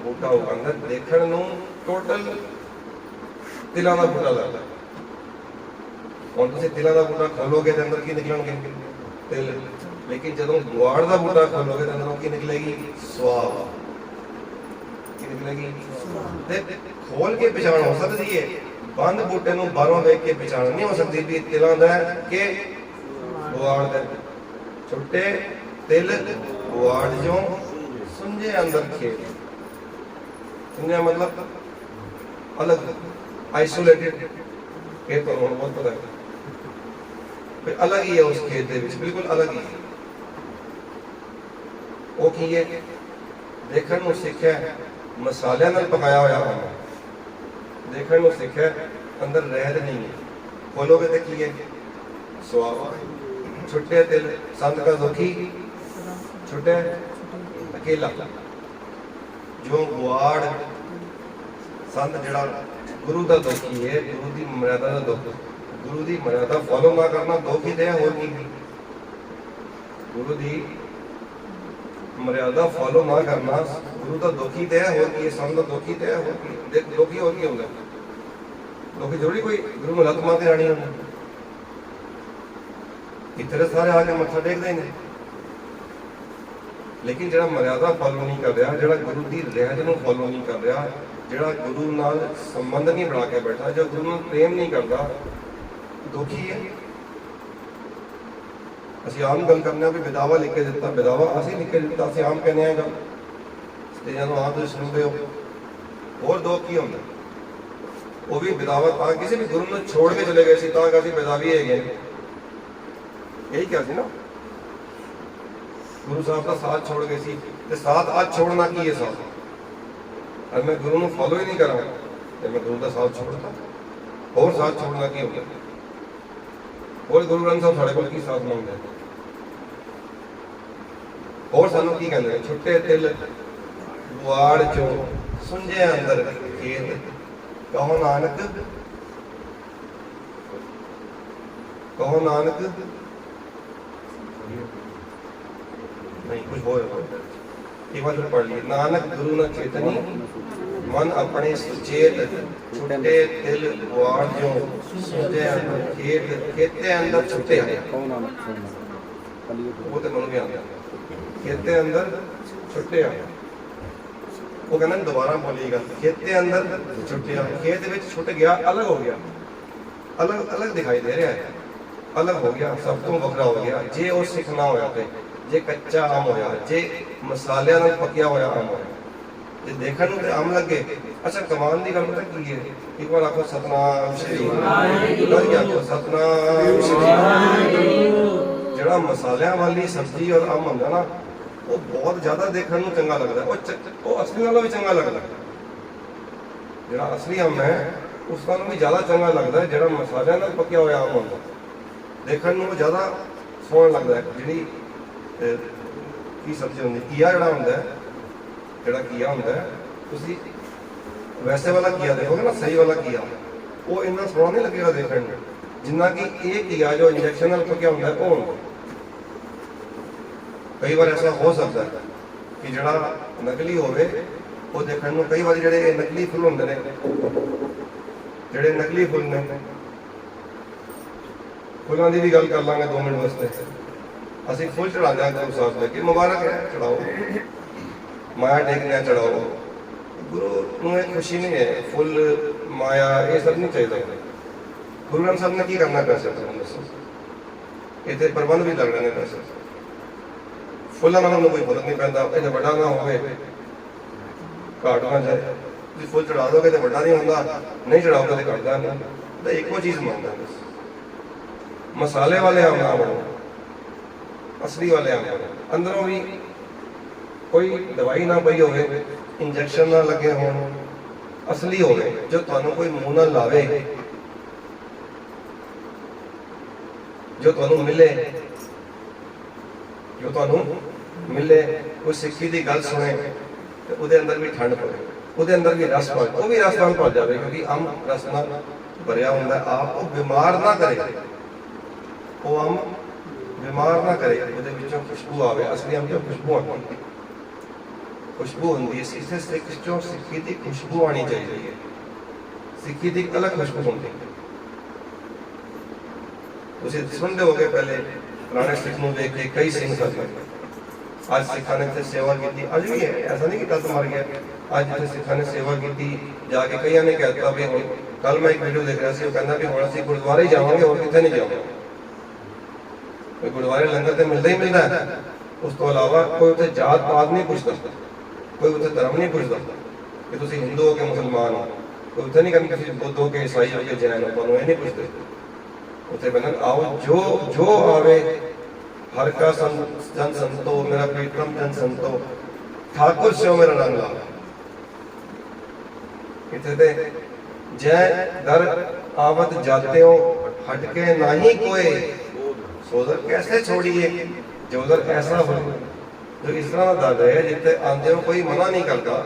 बूटा उगांदा, देखण नूं टोटल तिलों का बूटा लगता। हुण तुसीं तिलों का बूटा खोलोगे तो अंदर की निकलणगे? तिल। लेकिन जदों बुआड़ का बूटा खोलोगे तो अंदरों की निकलेगी? स्वाव। ਕੀ ਨਿਕਲੇਗੀ? ਤੇ ਖੋਲ ਕੇ ਪਛਾਣ ਹੋ ਸਕਦੀ ਹੈ, ਬੰਦ ਬੂਟੇ ਨੂੰ ਬਾਹਰੋਂ ਵੇਖ ਕੇ ਪਛਾਣ ਨਹੀਂ ਹੋ ਸਕਦੀ ਵੀ ਤਿਲਾਂ ਦਾ ਕਿ ਗੁਆੜ ਦਾ। ਛੋਟੇ ਤਿਲ ਗੁਆੜ ਜੋ ਸੁੰਝੇ ਅੰਦਰ ਖੇਤ। ਸੁੰਝਿਆ ਮਤਲਬ अलग, आइसोलेटेड खेत तो बहुत पता है, अलग ही है उस खेत दे विच, बिल्कुल अलग ही है। वो की है देखण नूं सिੱਖਿਆ मसालिਆਂ ਨਾਲ पकाया होया आम, देखण नूं सिੱਖਿਆ अंदर रहद नहीं है। खोलोगे तो की है स्वाद। छुट्टे तिल संत का दुखी, छुट्टे अकेला जो गुआड़ संत जड़ा गुरु का दुखी है, गुरु की मर्यादा का दुख, गुरु की मर्यादा फॉलो ना करना दुख ही है। और की गुरु की मर्यादा फॉलो ना करना गुरु का दुख ही है। और की संत का दुख ही है। और की दुखी और की होगा? दुखी जरूरी कोई गुरु में लत मार के रानी होना? इतने सारे आके मत्था टेकते हैं, लेकिन जो मर्यादा फॉलो नहीं कर रहा, जो गुरु की रहद को फॉलो नहीं कर रहा, ਜਿਹੜਾ ਗੁਰੂ ਨਾਲ ਸੰਬੰਧ ਨਹੀਂ ਬਣਾ ਕੇ ਬੈਠਾ, ਜੋ ਗੁਰੂ ਨਾਲ ਪ੍ਰੇਮ ਨਹੀਂ ਕਰਦਾ, ਦੁਖੀ ਹੈ। ਅਸੀਂ ਆਮ ਗੱਲ ਕਰਨੇ ਆ ਵੀ ਵਿਦਾਵਾ ਲਿਖ ਕੇ ਦਿੱਤਾ, ਵਿਦਾਵਾ ਅਸੀਂ ਲਿਖ ਕੇ ਦਿੱਤਾ, ਅਸੀਂ ਆਮ ਕਹਿੰਦੇ ਆ ਗੱਲ ਸਟੇਜਾਂ ਨੂੰ ਆਪ ਤੁਸੀਂ ਸੁਣਦੇ ਹੋ। ਹੋਰ ਦੁੱਖ ਕੀ ਹੁੰਦਾ? ਉਹ ਵੀ ਵਿਦਾਵਾ ਤਾਂ ਕਿਸੇ ਵੀ ਗੁਰੂ ਨੂੰ ਛੋੜ ਕੇ ਚਲੇ ਗਏ ਸੀ ਤਾਂ ਕਿ ਅਸੀਂ ਵਿਦਾਵੀ ਹੈਗੇ, ਇਹੀ ਕਿਹਾ ਸੀ ਨਾ। ਗੁਰੂ ਸਾਹਿਬ ਦਾ ਸਾਥ ਛੋੜ ਗਏ ਸੀ, ਤੇ ਸਾਥ ਅੱਜ ਛੋੜਨਾ ਕੀ ਹੈ? ਸਾਥ और मैं गुरु को फॉलो ही नहीं करा तो मैं गुरु का साथ छोड़ता, और साथ छोड़ना की होगा? और गुरु ग्रंथ साहब साढ़े को की साथ मांगते हैं, और सानू की कहते हैं? छुट्टे तिल गुआड़ चो सुंझे अंदर खेत, कहो नानक, कहो नानक नहीं कुछ और एक बार पढ़ लिए। नानक गुरु न चेतनी मन अपने सुचेत, छुट्टे तिल गुआड़ जो सुझे अंदर खेत, खेते अंदर छुट्टे आए। वो तो मन भी आते खेते अंदर छुट्टे आए। वो कहना दोबारा बोलिएगा, खेते अंदर छुट्टे आए। खेत में छुट गया, अलग हो गया, अलग अलग दिखाई दे रहा है, अलग हो गया, सब तो वखरा हो गया। जे और सिखना होया ते जे कच्चा आम होया, जे मसालिਆਂ ਨਾਲ ਪੱਕਿਆ ਹੋਇਆ ਆਮ ਹੋਇਆ, ਤੇ ਦੇਖਣ ਨੂੰ ਤੇ ਆਮ ਲੱਗੇ। ਅੱਛਾ ਕਮਾਲ ਦੀ ਗੱਲ ਪਤਾ ਕੀ ਹੈ? ਇੱਕ ਵਾਰ ਆਖੋ ਸਤਨਾਮ ਸ਼੍ਰੀ ਵਾਹਿਗੁਰੂ, ਆਖੋ ਸਤਨਾਮ ਸ਼੍ਰੀ ਵਾਹਿਗੁਰੂ। ਜਿਹੜਾ ਮਸਾਲਿਆਂ ਵਾਲੀ ਸਬਜ਼ੀ ਔਰ ਆਮ ਹੁੰਦਾ ਨਾ, ਉਹ ਬਹੁਤ ਜ਼ਿਆਦਾ ਦੇਖਣ ਨੂੰ ਚੰਗਾ ਲੱਗਦਾ, ਉਹ ਅਸਲੀ ਨਾਲੋਂ ਵੀ ਚੰਗਾ ਲੱਗਦਾ। ਜਿਹੜਾ ਅਸਲੀ ਆਮ ਹੈ ਉਸ ਨਾਲੋਂ ਵੀ ਜ਼ਿਆਦਾ ਚੰਗਾ ਲੱਗਦਾ ਜਿਹੜਾ ਮਸਾਲਿਆਂ ਨਾਲ ਪੱਕਿਆ ਹੋਇਆ ਆਮ ਹੁੰਦਾ। ਦੇਖਣ ਨੂੰ ਜ਼ਿਆਦਾ ਸੋਹਣਾ ਲੱਗਦਾ। ਜਿਹੜੀ ਕੀ ਸਬਜ਼ੀ ਹੁੰਦੀ ਘੀਆ, ਜਿਹੜਾ ਹੁੰਦਾ ਜਿਹੜਾ ਘੀਆ ਹੁੰਦਾ, ਤੁਸੀਂ ਵੈਸੇ ਵਾਲਾ ਘੀਆ ਦੇਖੋਗੇ ਨਾ, ਸਹੀ ਵਾਲਾ ਘੀਆ, ਉਹ ਇੰਨਾ ਸੋਹਣਾ ਨਹੀਂ ਲੱਗੇਗਾ ਦੇਖਣ ਨੂੰ ਜਿੰਨਾ ਕਿ ਇਹ ਘੀਆ ਜੋ ਇੰਜੈਕਸ਼ਨ ਨਾਲ ਪੱਕਿਆ ਹੁੰਦਾ ਉਹ ਹੁੰਦਾ। ਕਈ ਵਾਰ ਐਸਾ ਹੋ ਸਕਦਾ ਕਿ ਜਿਹੜਾ ਨਕਲੀ ਹੋਵੇ ਉਹ ਦੇਖਣ ਨੂੰ, ਕਈ ਵਾਰ ਜਿਹੜੇ ਨਕਲੀ ਫੁੱਲ ਹੁੰਦੇ ਨੇ, ਜਿਹੜੇ ਨਕਲੀ ਫੁੱਲ ਨੇ, ਫੁੱਲਾਂ ਦੀ ਵੀ ਗੱਲ ਕਰ ਲਾਂਗੇ 2 ਮਿੰਟ ਵਾਸਤੇ। ਅਸੀਂ ਫੁੱਲ ਚੜਾਉਂਦੇ ਹਾਂ ਗੁਰੂ ਸਾਹਿਬ ਦੇ, ਕਿ ਮੁਬਾਰਕ ਹੈ ਚੜਾਓ, ਮਾਇਆ ਟੇਕਦੇ ਚੜਾਓ। ਗੁਰੂ ਨੂੰ ਇਹ ਖੁਸ਼ੀ ਨਹੀਂ ਹੈ ਫੁੱਲ ਮਾਇਆ ਇਹ ਸਭ ਨਹੀਂ ਚਾਹੀਦਾ। ਗੁਰੂ ਗ੍ਰੰਥ ਸਾਹਿਬ ਨੇ ਕੀ ਕਰਨਾ ਪੈਸੇ ਤੋਂ ਦੱਸੋ? ਇੱਥੇ ਪ੍ਰਬੰਧ ਵੀ ਲੱਗਣੇ ਨੇ ਪੈਸੇ। ਫੁੱਲਾਂ ਨਾਲ ਉਹਨੂੰ ਕੋਈ ਫਰਕ ਨਹੀਂ ਪੈਂਦਾ, ਇਹ ਵੱਡਾ ਨਾ ਹੋਵੇ, ਘਾਟ ਨਾ ਜਾਏ। ਤੁਸੀਂ ਫੁੱਲ ਚੜਾ ਦੋਗੇ ਤੇ ਵੱਡਾ ਨਹੀਂ ਹੁੰਦਾ, ਨਹੀਂ ਚੜਾਓਗੇ ਤੇ ਘਟਦਾ ਨਹੀਂ। ਤਾਂ ਇੱਕੋ ਚੀਜ਼ ਮੰਗਦਾ ਬਸ, ਮਸਾਲੇ ਵਾਲੇ ਆਮ ਨਾ ਬਣੋ, ਅਸਲੀ ਵਾਲੇ ਆਮ ਬਣੋ। ਅੰਦਰੋਂ ਵੀ ਕੋਈ ਦਵਾਈ ਨਾ ਪਈ ਹੋਵੇ, ਇੰਜੈਕਸ਼ਨ ਨਾ ਲੱਗੇ ਹੋਣ, ਅਸਲੀ ਹੋਵੇ, ਜੋ ਤੁਹਾਨੂੰ ਕੋਈ ਮੂੰਹ ਨਾਲ ਲਾਵੇ, ਜੋ ਤੁਹਾਨੂੰ ਮਿਲੇ, ਜੋ ਤੁਹਾਨੂੰ ਮਿਲੇ। ਕੋਈ ਸਿੱਖੀ ਦੀ ਗੱਲ ਸੁਣੇ ਤੇ ਉਹਦੇ ਅੰਦਰ ਵੀ ਠੰਡ ਪਵੇ, ਉਹਦੇ ਅੰਦਰ ਵੀ ਰਸ ਪਵੇ, ਉਹ ਵੀ ਰਸ ਨਾਲ ਭਰ ਜਾਵੇ, ਕਿਉਂਕਿ ਅੰਬ ਰਸ ਨਾਲ ਭਰਿਆ ਹੁੰਦਾ। ਆਪ ਉਹ ਬਿਮਾਰ ਨਾ ਕਰੇ, ਉਹ ਅੰਬ ਬਿਮਾਰ ਨਾ ਕਰੇ, ਉਹਦੇ ਵਿੱਚੋਂ ਖੁਸ਼ਬੂ ਆਵੇ। ਅਸਲੀ ਅੰਬ ਚੋਂ ਖੁਸ਼ਬੂ ਆਉਂਦੀ, ਖੁਸ਼ਬੂ ਹੁੰਦੀ ਹੈ। ਇਸੇ ਸਿੱਖ ਚੋਂ ਸਿੱਖੀ ਦੀ ਖੁਸ਼ਬੂ ਆਣੀ ਚਾਹੀਦੀ ਹੈ। ਸਿੱਖੀ ਦੀ ਅਲੱਗ ਖੁਸ਼ਬੂ ਹੁੰਦੀ ਹੈ। ਤੁਸੀਂ ਸੁਣਦੇ ਹੋਗੇ ਪਹਿਲੇ ਪੁਰਾਣੇ ਸਿੱਖ ਨੂੰ ਦੇਖ ਕੇ ਕਈ ਸਿੰਘ ਅੱਜ ਸਿੱਖਾਂ ਨੇ ਇੱਥੇ ਸੇਵਾ ਕੀਤੀ, ਅੱਜ ਵੀ ਹੈ, ਐਸਾ ਨਹੀਂ ਕਿ ਕੱਲ ਤੋਂ ਮਰ ਗਿਆ। ਅੱਜ ਇੱਥੇ ਸਿੱਖਾਂ ਨੇ ਸੇਵਾ ਕੀਤੀ, ਜਾ ਕੇ ਕਈਆਂ ਨੇ ਕਹਿ ਦਿੱਤਾ ਵੀ ਹੁਣ, ਕੱਲ ਮੈਂ ਇੱਕ ਵੀਡੀਓ ਦੇਖ ਰਿਹਾ ਸੀ, ਉਹ ਕਹਿੰਦਾ ਵੀ ਹੁਣ ਅਸੀਂ ਗੁਰਦੁਆਰੇ ਹੀ ਜਾਵਾਂਗੇ, ਹੋਰ ਕਿੱਥੇ ਨਹੀਂ ਜਾਵਾਂਗੇ। ਗੁਰਦੁਆਰੇ ਲੰਗਰ ਤੇ ਮਿਲਦਾ ਹੀ ਮਿਲਦਾ ਹੈ, ਉਸ ਤੋਂ ਇਲਾਵਾ ਕੋਈ ਉੱਥੇ ਜਾਤ ਪਾਤ ਨਹੀਂ ਪੁੱਛਦਾ, ਕੋਈ ਉੱਥੇ ਧਰਮ ਨਹੀਂ ਪੁੱਛਦਾ ਕਿ ਤੁਸੀਂ ਹਿੰਦੂ ਹੋ ਕਿ ਮੁਸਲਮਾਨ ਹੋ, ਕੋਈ ਉੱਥੇ ਨਹੀਂ ਕਹਿੰਦੇ ਤੁਸੀਂ ਬੁੱਧ ਹੋ ਕੇ ਈਸਾਈ ਹੋ ਕੇ ਜੈਨ ਹੋ, ਤੁਹਾਨੂੰ ਇਹ ਨਹੀਂ ਪੁੱਛਦੇ। ਉੱਥੇ ਕਹਿੰਦੇ ਆਓ ਜੋ ਆਵੇ, हर का जन संतो, मेरा प्रीतम जन संतो, ठाकुर से मेरा रंग लाओ। इतने दे जय दर आवत जाते हो, हटके नहीं कोई सोदर कैसे छोड़िए, जो उधर ऐसा हो जो इस तरह दर रहे जितने आंदे हो कोई मना नहीं करता।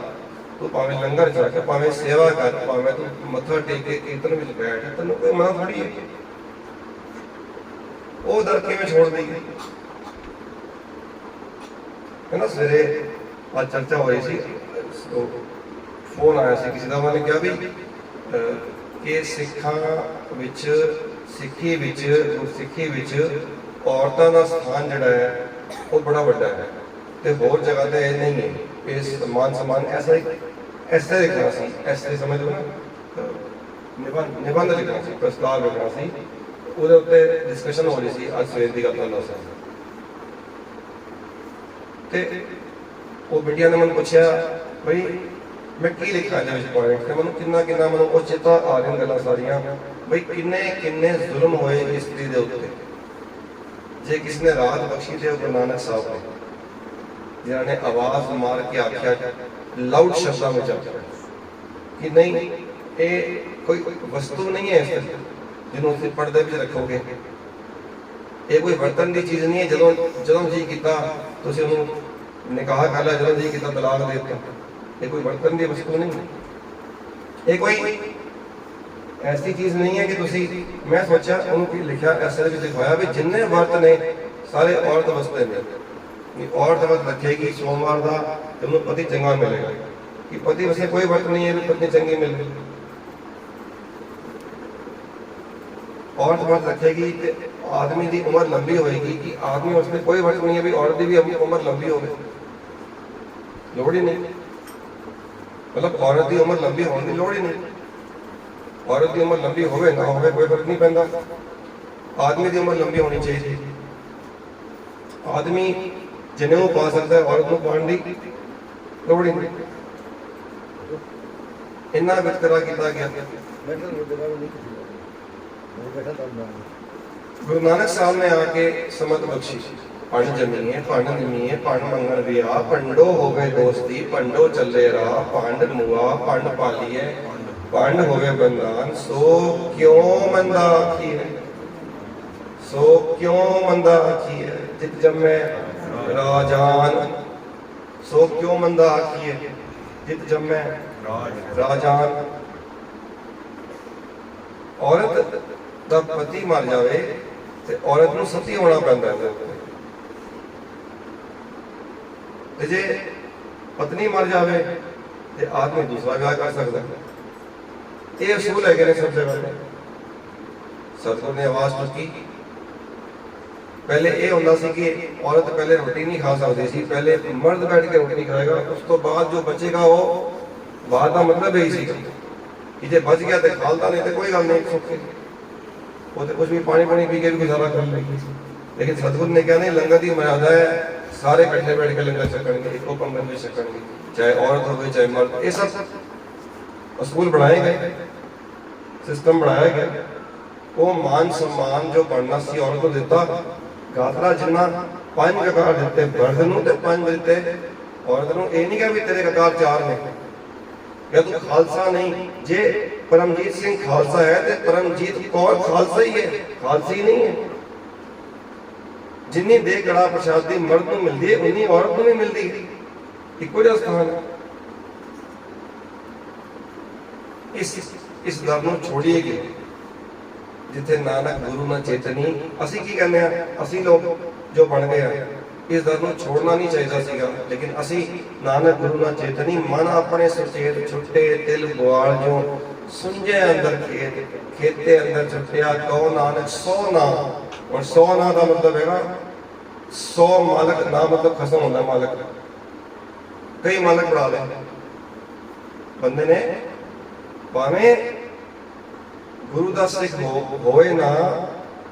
तू भावे लंगर जाके, भावे सेवा कर, भावे तू मत्था टेक के कीर्तन में बैठ, तेन कोई मना थोड़ी है। वो दर किवें छोड़ दी है ना। सवेरे आज चर्चा हो रही थी, फोन आया सी किसी का, मैंने कहा भी कि सिखा विच, सिक्खी विच, गुरसिक्खी विच औरतों का स्थान जिहड़ा है वो बड़ा वड्डा है, तो होर जगह तो नहीं है। इस मान सम्मान ऐसा ही ऐसे लिखना सी, ऐसे समझ लो ना, निबंध लिखना सी, प्रस्ताव लिखना सी, ਉਹਦੇ ਉੱਤੇ डिस्कशन हो रही थी। आज सवेर की गल तुहानूं दस्सां ते ਉਹ बेटिया ने मैं पूछा बई मैं की लिखा ਇਹਦੇ ਵਿੱਚ पॉइंट, ਤੇ ਮੈਨੂੰ ਕਿੰਨਾ ਮੈਨੂੰ ਉਹ ਚੇਤਾ ਆ ਰਹੀਆਂ ਗੱਲਾਂ ਸਾਰੀਆਂ ਬਈ ਕਿੰਨੇ ਜ਼ੁਲਮ ਹੋਏ ਇਸਤਰੀ ਦੇ ਉੱਤੇ। ਜੇ किसी ने राहत बख्शी थे गुरु नानक साहब ने, जिन्हों ने आवाज मार के आख्या लाउड शब्दों में आख्या कि नहीं ये कोई वस्तु नहीं है जिन्होंने तुसीं पर्दे विच रखोगे, ये कोई बर्तन की चीज़ नहीं है। जदों जी किया तुसीं उहनूं निकाह कर लिया, जदों जी किया तलाक दे दित्ता, ये कोई बर्तन की वस्तु नहीं है। ये कोई ऐसी चीज़ नहीं है कि तुसीं, मैं सोचा उन्होंने लिखा ऐसे दिखाया भी जिन्ने वर्त ने सारे औरत वास्ते ने। औरत वर्त रखेगी सोमवार का तो उन्हें पति चंगा मिलेगा, कि पति वैसे कोई वर्त नहीं है भी पत्नी चंगी मिल गई। औरत वर्त रखेगी तो आदमी की उम्र लंबी होएगी, कि आदमी वास्ते कोई वर्त नहीं है भी औरत की भी उम्र लंबी हो, लोड़ ही नहीं। मतलब औरत की उम्र लंबी होने की लोड़ ही नहीं। औरत की उम्र लंबी होवे ना होवे कोई फर्क नहीं पैंदा, आदमी की उम्र लंबी होनी चाहिए। आदमी जनेऊ पा सकता है, औरत को पाने की लोड़ ही नहीं। इन्ना वितकरा किया गया। गुरु नानक साहब ने आके समत बख्शी, पंड जमीए पंड निमीए पंड मंगन विया, पंडो हो गए दोस्ती पंडो चले राह, पंड मुआ पंड पालिए पंड हो गए बंदान, सो क्यों मंदा आखी है, सो क्यों मंदा आखी है जित जम्मे राजान, सो क्यों मंदा आखी है जित जम्मे राजान। औरत का पति मर जाए तो औरत को सती होना पैंदा है, ते जे पत्नी मर जाए तो आदमी दूसरा विआह कर सकता है। ये असूल है कि सब जगह पे। सतगुरु ने आवाज चुकी, पहले ये होता सी कि औरत पहले रोटी नहीं खा सकती सी, पहले मर्द बैठ के रोटी नहीं खाएगा, उस तो बाद जो बचेगा वो बात का मतलब यही सी कि जे बच गया तो खालता, नहीं तो कोई गल नहीं, सुखे वो तो कुछ भी पानी पी के भी गुजारा कर लेगी। लेकिन सतगुरु ने क्या नहीं, लंगर की मर्यादा है, सारे कट्ठे बैठ के लंगर छकणगे, एको पंगत में छकणगे, चाहे औरत हो चाहे मर्द। ये सब असूल बनाए गए, सिस्टम बनाया गया। वो मान सम्मान जो बनना सी औरत को दिता, गातरा जिन्ना 5 ककार दिते मर्द नूं ते 5 दिते औरत नूं। ये नहीं कहा भी तेरे ककार 4 ने, या तू खालसा नहीं। जे परमजीत सिंह खालसा है तो परमजीत कौर खालसा ही है, खालसी नहीं है। जिन्नी दे कड़ा प्रसादी मर्द को मिलती है उन्नी औरत को नहीं मिलती, इको जिहा स्थान है। इस दर नूं छोड़िए कि जिथे नानक गुरु ना चेतनी, असी की कहने असी लोग जो बन गए हैं, इस दर नूं छोड़ना नहीं चाहिए सीगा। लेकिन असी नानक गुरु ना चेतनी, मन अपने सुचेत छुट्टे तिल बुआल जो सुंजे अंदर खेते अंदर छुट्टिया, कहो नानक 100 ना। और 100 ना का मतलब है 100 मालक ना मतलब खसम होता मालक, कई मालक बढ़ा ले बंदे ने, भावें गुरु का सिख होए ना,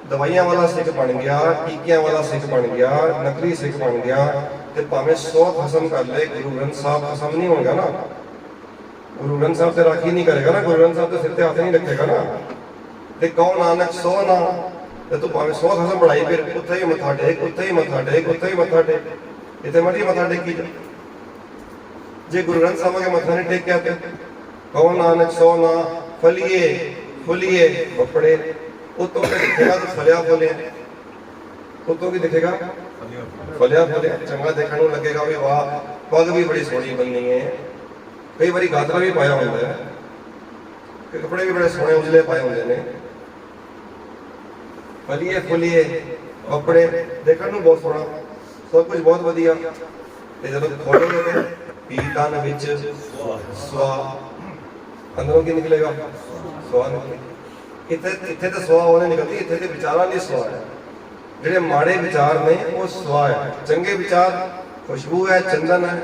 दवाइयां वाला सिख बन गया, टीकियां वाला सिख बन गया, नकली सिख बन गया, तो भावें 100 खसम कर ले, गुरु ग्रंथ साहब खसम नहीं होगा ना। गुरु ग्रंथ साहब से राखी नहीं करेगा ना, गुरु ग्रंथ साहब तो सिर ते हाथ नहीं रखेगा ना। ते कहो नानक 100 ना, तो तू भावें 100 खसम बढ़ाई, फिर उत्थे ही मत्था टेक, उत्थे ही मत्था टेक, उत्थे ही मत्था टेक, इतने मर्जी मत्था टेकी जा। जे गुरु ग्रंथ साहब के मत्था नहीं टेक के आते, कहो नानक 100 ना, फलिए फुलिए बपड़े, उत्तों के दिखेगा तो फलिया फुलिया, उत्तों की दिखेगा फलिया फुलिया, चंगा देखने लगेगा भी वाह पग भी बड़ी सोहनी बननी है, कई बारी गातरा भी पाया होता है, कपड़े भी बड़े सोहने उजले पाए होते हैं, फलिए फुलिए कपड़े देखने बहुत सोहना, सब कुछ बहुत वधिया, ते जब खोलोगे तो पीतान विच स्वा, अंदरों की निकलेगा स्वा निकलेगा। इतने तो स्वा होने निकलती, इतने तो विचारा नहीं स्वा है, जेडे माड़े विचार ने वो स्वा है, चंगे विचार खुशबू है, चंदन है,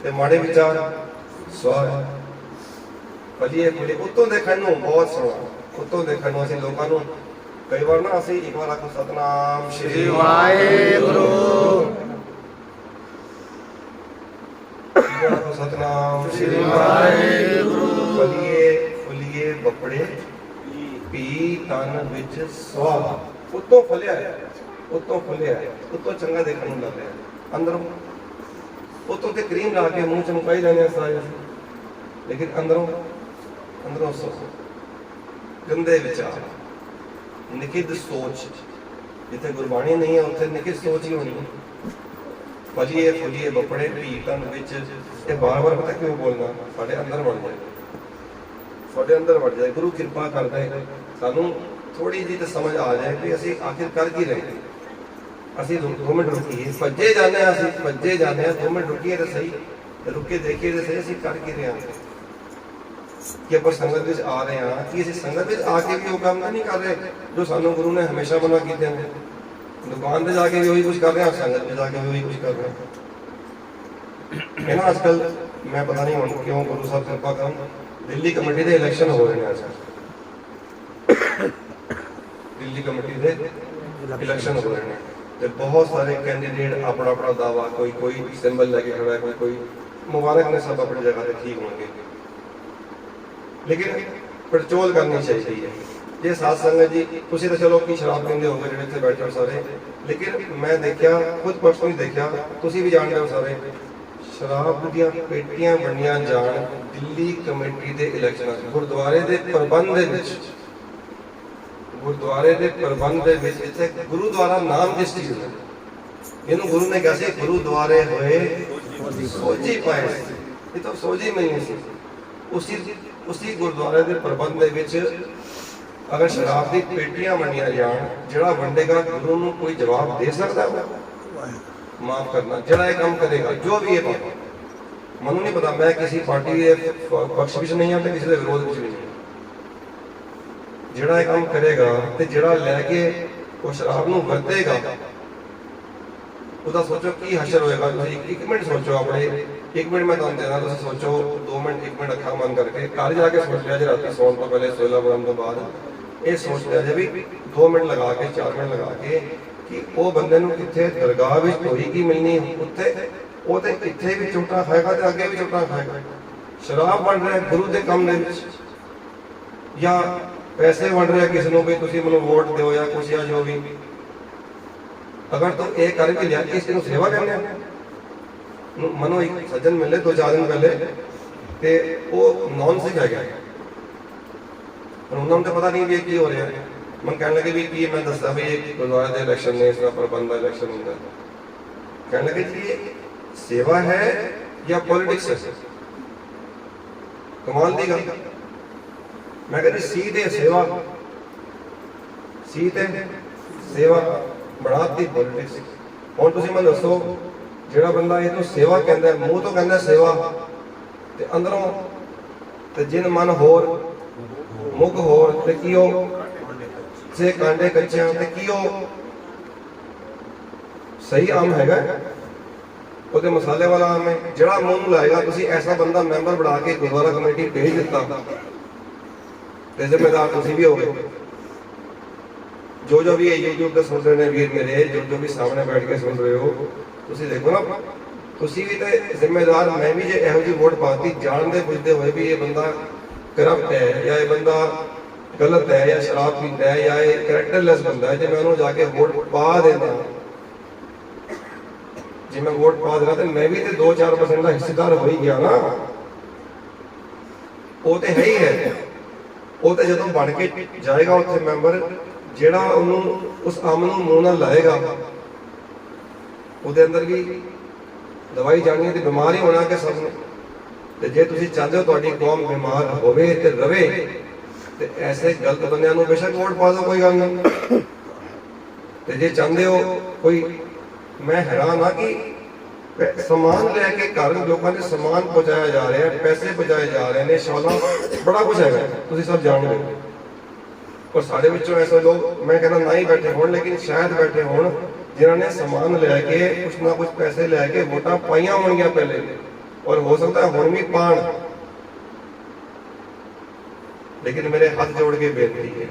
ते माड़े विचार स्वा है। फलिए फुलिए उत्तों देखने बहुत सोहना, उत्तों देखने असीं लोकां नूं कई बार ना, असीं एक बार आखो सतनाम श्री वाहिगुरू, सतनाम श्री वाहिगुरू, फलिए फुलिए बपड़े पी तन विच स्वा, उत्तों फलिया है, उत्तों फलिया है, उत्तों चंगा देखने लग रहा है, अंदरों उत्तों ते क्रीम ला के मुंह चमकाई लेने सारे, लेकिन अंदरों अंदरों गंदे विचार, निखिद सोच, जिथे गुरबाणी नहीं है उत्थे निखिद सोच ही होनी है। फलिए फुलिए बपड़े पी तन विच, ये बार बार पता क्यों बोलना, साढ़े अंदर बढ़ जाए, साढ़े अंदर बढ़ जाए। गुरु कृपा कर दे सानू थोड़ी जी तो समझ आ जाए कि असी आखिर कर की रहे, असी 2 मिनट रुकीए, भज्जे जाने, असी भज्जे जाने 2 मिनट रुकीए तो सही, रुके देखिए तो सही असी कर की रहे हैं, कि आप संगत में आ रहे हैं, कि असी संगत में आके भी वो काम नहीं कर रहे जो सानू गुरु ने हमेशा मना किए हैं। दुकान पे जाके भी वही कुछ कर रहे हैं, संगत में जाके भी वही कुछ कर रहे हैं ना। आजकल मैं पता नहीं हूँ क्यों गुरु साहब कृपा कर, दिल्ली कमेटी के इलेक्शन हो रहे हैं आजकल, दिल्ली कमेटी के इलेक्शन हो रहे हैं, तो बहुत सारे कैंडीडेट अपना अपना दावा, कोई कोई सिंबल लेके खड़ा है, कोई कोई मुबारक ने, सब अपनी जगह पे ठीक होंगे, लेकिन पड़चोल करनी चाहिए। ये साथ संगत जी तुसी तो चलो की शराब पींदे होगे जेडे इत्थे बैठे हो सारे, लेकिन मैं देखा खुद पर्सनली देखा, तुसी भी जानते हो सारे, शराब दी पेटियां बनिया जान दिल्ली कमेटी के इलेक्शन, गुरुद्वारे के प्रबंध विच, गुरुद्वारे के प्रबंध विच इत्थे गुरुद्वारा नाम किस चीज है, इन्हों गुरु ने कहा सी गुरुद्वारे होए सोजी पाए, ये तो सोजी मिलनी सी, उसी गुरुद्वारे के प्रबंध विच अगर शराब की पेटियां वंडिया जान, जड़ा वंडेगा गुरु नूं कोई जवाब दे सकता है? माफ करना, जड़ा ये काम करेगा जो भी है, मनु नहीं पता, मैं किसी पार्टी के पक्ष विच नहीं आता, किसी के विरोध विच नहीं, जड़ा ये काम करेगा ते जड़ा लैके वो शराब नूं वरतेगा, उसका सोचो की हशर होएगा। एक मिनट सोचो अपने, एक मिनट मैं तुहानूं देना, तुसीं सोचो 2 मिनट 1 मिनट अखां बंद करके घर जाके सोच लिया जे, राती सोने तो पहले सोला बरन तो बाद ये सोच लिया जे भी 2 मिनट लगा के 4 मिनट लगा के कि वो बंदे नूं कित्थे दरगाह विच धोई की मिलनी, उत्थे वो ते इत्थे भी चोटा खाएगा ते अगे भी चोटा खाएगा। शराब बन रहा है गुरु के काम दे विच, या पैसे बन रहे किसी नूं भी तुसीं मैनूं वोट दिओ या कुछ या जो भी, अगर तो ये कर भी लिया इसकी सेवा करने, मनो एक सज्जन मिले 2-4 दिन पहले, ते वो नॉन सिख है गया, उन्होंने तो पता नहीं भी की हो रहा है, मैं कहने लगे भी की, मैं दसा भी ये गुरुद्वारे के इलेक्शन ने, इसका प्रबंध इलेक्शन होता है, कहने लगे जी ये सेवा है या पॉलिटिक्स है, कमाल दी गल। मैं कहती सीधे सेवा, सीधे सेवा बढ़ाती पॉलिटिक्स। और तुसीं मैं दसो जिहड़ा बंदा ये तो सेवा कहता है, मूँह तो कहता सेवा, ते अंदरों ते जिन मन होर मुख होर ते की से कांडे कच्चे ते की ਸਹੀ ਆਮ ਹੈਗਾ, ਉਹਦੇ ਮਸਾਲੇ ਵਾਲਾ ਆਮ ਹੈ। ਜਿਹੜਾ ਮੂੰਹ ਨੂੰ ਲਾਏਗਾ, ਤੁਸੀਂ ਐਸਾ ਬੰਦਾ ਮੈਂਬਰ ਬਣਾ ਕੇ ਗੁਰਦੁਆਰਾ ਕਮੇਟੀ ਭੇਜ ਦਿੱਤਾ ਤੇ ਜ਼ਿੰਮੇਦਾਰ ਤੁਸੀਂ ਵੀ ਹੋਗੇ। ਜੋ ਵੀ ਇਹ YouTube ਤੇ ਸੁਣ ਰਹੇ ਨੇ ਵੀਰ ਮੇਰੇ, ਜੋ ਵੀ ਸਾਹਮਣੇ ਬੈਠ ਕੇ ਸੁਣ ਰਹੇ ਹੋ, ਤੁਸੀਂ ਦੇਖੋ ਨਾ, ਤੁਸੀਂ ਵੀ ਤੇ ਜ਼ਿੰਮੇਦਾਰ। ਮੈਂ ਵੀ ਜੇ ਇਹੋ ਜਿਹੀ ਵੋਟ ਪਾਤੀ ਜਾਣਦੇ ਬੁੱਝਦੇ ਹੋਏ ਵੀ ਇਹ ਬੰਦਾ ਕਰਪਟ ਹੈ ਜਾਂ ਇਹ ਬੰਦਾ ਗਲਤ ਹੈ ਜਾਂ ਸ਼ਰਾਬ ਪੀਂਦਾ ਹੈ ਜਾਂ ਇਹ ਕਰੈਕਟਰਲੈਸ ਬੰਦਾ ਹੈ, ਜੇ ਮੈਂ ਉਹਨੂੰ ਜਾ ਕੇ ਵੋਟ ਪਾ ਦੇਣਾ, ਜੇ ਮੈਂ ਵੋਟ ਪਾ ਦੇਣਾ ਤੇ ਮੈਂ ਵੀ ਤੇ 2-4% ਦਾ ਹਿੱਸੇਦਾਰ ਹੋ ਹੀ ਗਿਆ ਨਾ। ਉਹ ਤੇ ਹੈ ਹੀ ਹੈ। ਉਹ ਤੇ ਜਦੋਂ ਬਣ ਕੇ ਜਾਏਗਾ ਉੱਥੇ ਮੈਂਬਰ, ਜਿਹੜਾ ਉਹਨੂੰ ਉਸ ਕੰਮ ਨੂੰ ਮੂੰਹ ਨਾਲ ਲਾਏਗਾ, ਉਹਦੇ ਅੰਦਰ ਵੀ ਦਵਾਈ ਜਾਣੀ ਹੈ ਤੇ ਬਿਮਾਰ ਹੀ ਹੋਣਾ ਕਿ ਸਭ ਨੇ। ਤੇ ਜੇ ਤੁਸੀਂ ਚਾਹੁੰਦੇ ਹੋ ਤੁਹਾਡੀ ਕੌਮ ਬਿਮਾਰ ਹੋਵੇ ਤੇ ਰਵੇ, ਤੇ ਐਸੇ ਗਲਤ ਬੰਦਿਆਂ ਨੂੰ ਬੇਸ਼ੱਕ ਵੋਟ ਪਾ ਦਿਓ, ਕੋਈ ਗੱਲ ਨਹੀਂ। ਤੇ ਜੇ ਚਾਹੁੰਦੇ ਹੋ ਕੋਈ, ਮੈਂ ਹੈਰਾਨ ਹਾਂ ਕਿ ਸਮਾਨ ਲੈ ਕੇ ਘਰ ਲੋਕਾਂ ਦੇ ਸਮਾਨ ਪਹੁੰਚਾਇਆ ਜਾ ਰਿਹਾ, ਪੈਸੇ ਪਹੁੰਚਾਏ ਜਾ ਰਹੇ ਨੇ, ਸ਼ਾਲਾਂ, ਬੜਾ ਕੁਝ ਹੈਗਾ, ਤੁਸੀਂ ਸਭ ਜਾਣਦੇ ਹੋ। ਪਰ ਸਾਡੇ ਵਿੱਚੋਂ ਐਸੇ ਲੋਕ, ਮੈਂ ਕਹਿੰਦਾ ਨਾ ਹੀ ਬੈਠੇ ਹੋਣ, ਲੇਕਿਨ ਸ਼ਾਇਦ ਬੈਠੇ ਹੋਣ ਜਿਨ੍ਹਾਂ ਨੇ ਸਮਾਨ ਲੈ ਕੇ, ਕੁਛ ਨਾ ਕੁਛ ਪੈਸੇ ਲੈ ਕੇ ਵੋਟਾਂ ਪਾਈਆਂ ਹੋਣਗੀਆਂ ਪਹਿਲੇ, ਔਰ ਹੋ ਸਕਦਾ ਹੁਣ ਵੀ ਪਾਣ। ਲੇਕਿਨ ਮੇਰੇ ਹੱਥ ਜੋੜ ਕੇ ਬੇਨਤੀ ਹੈ,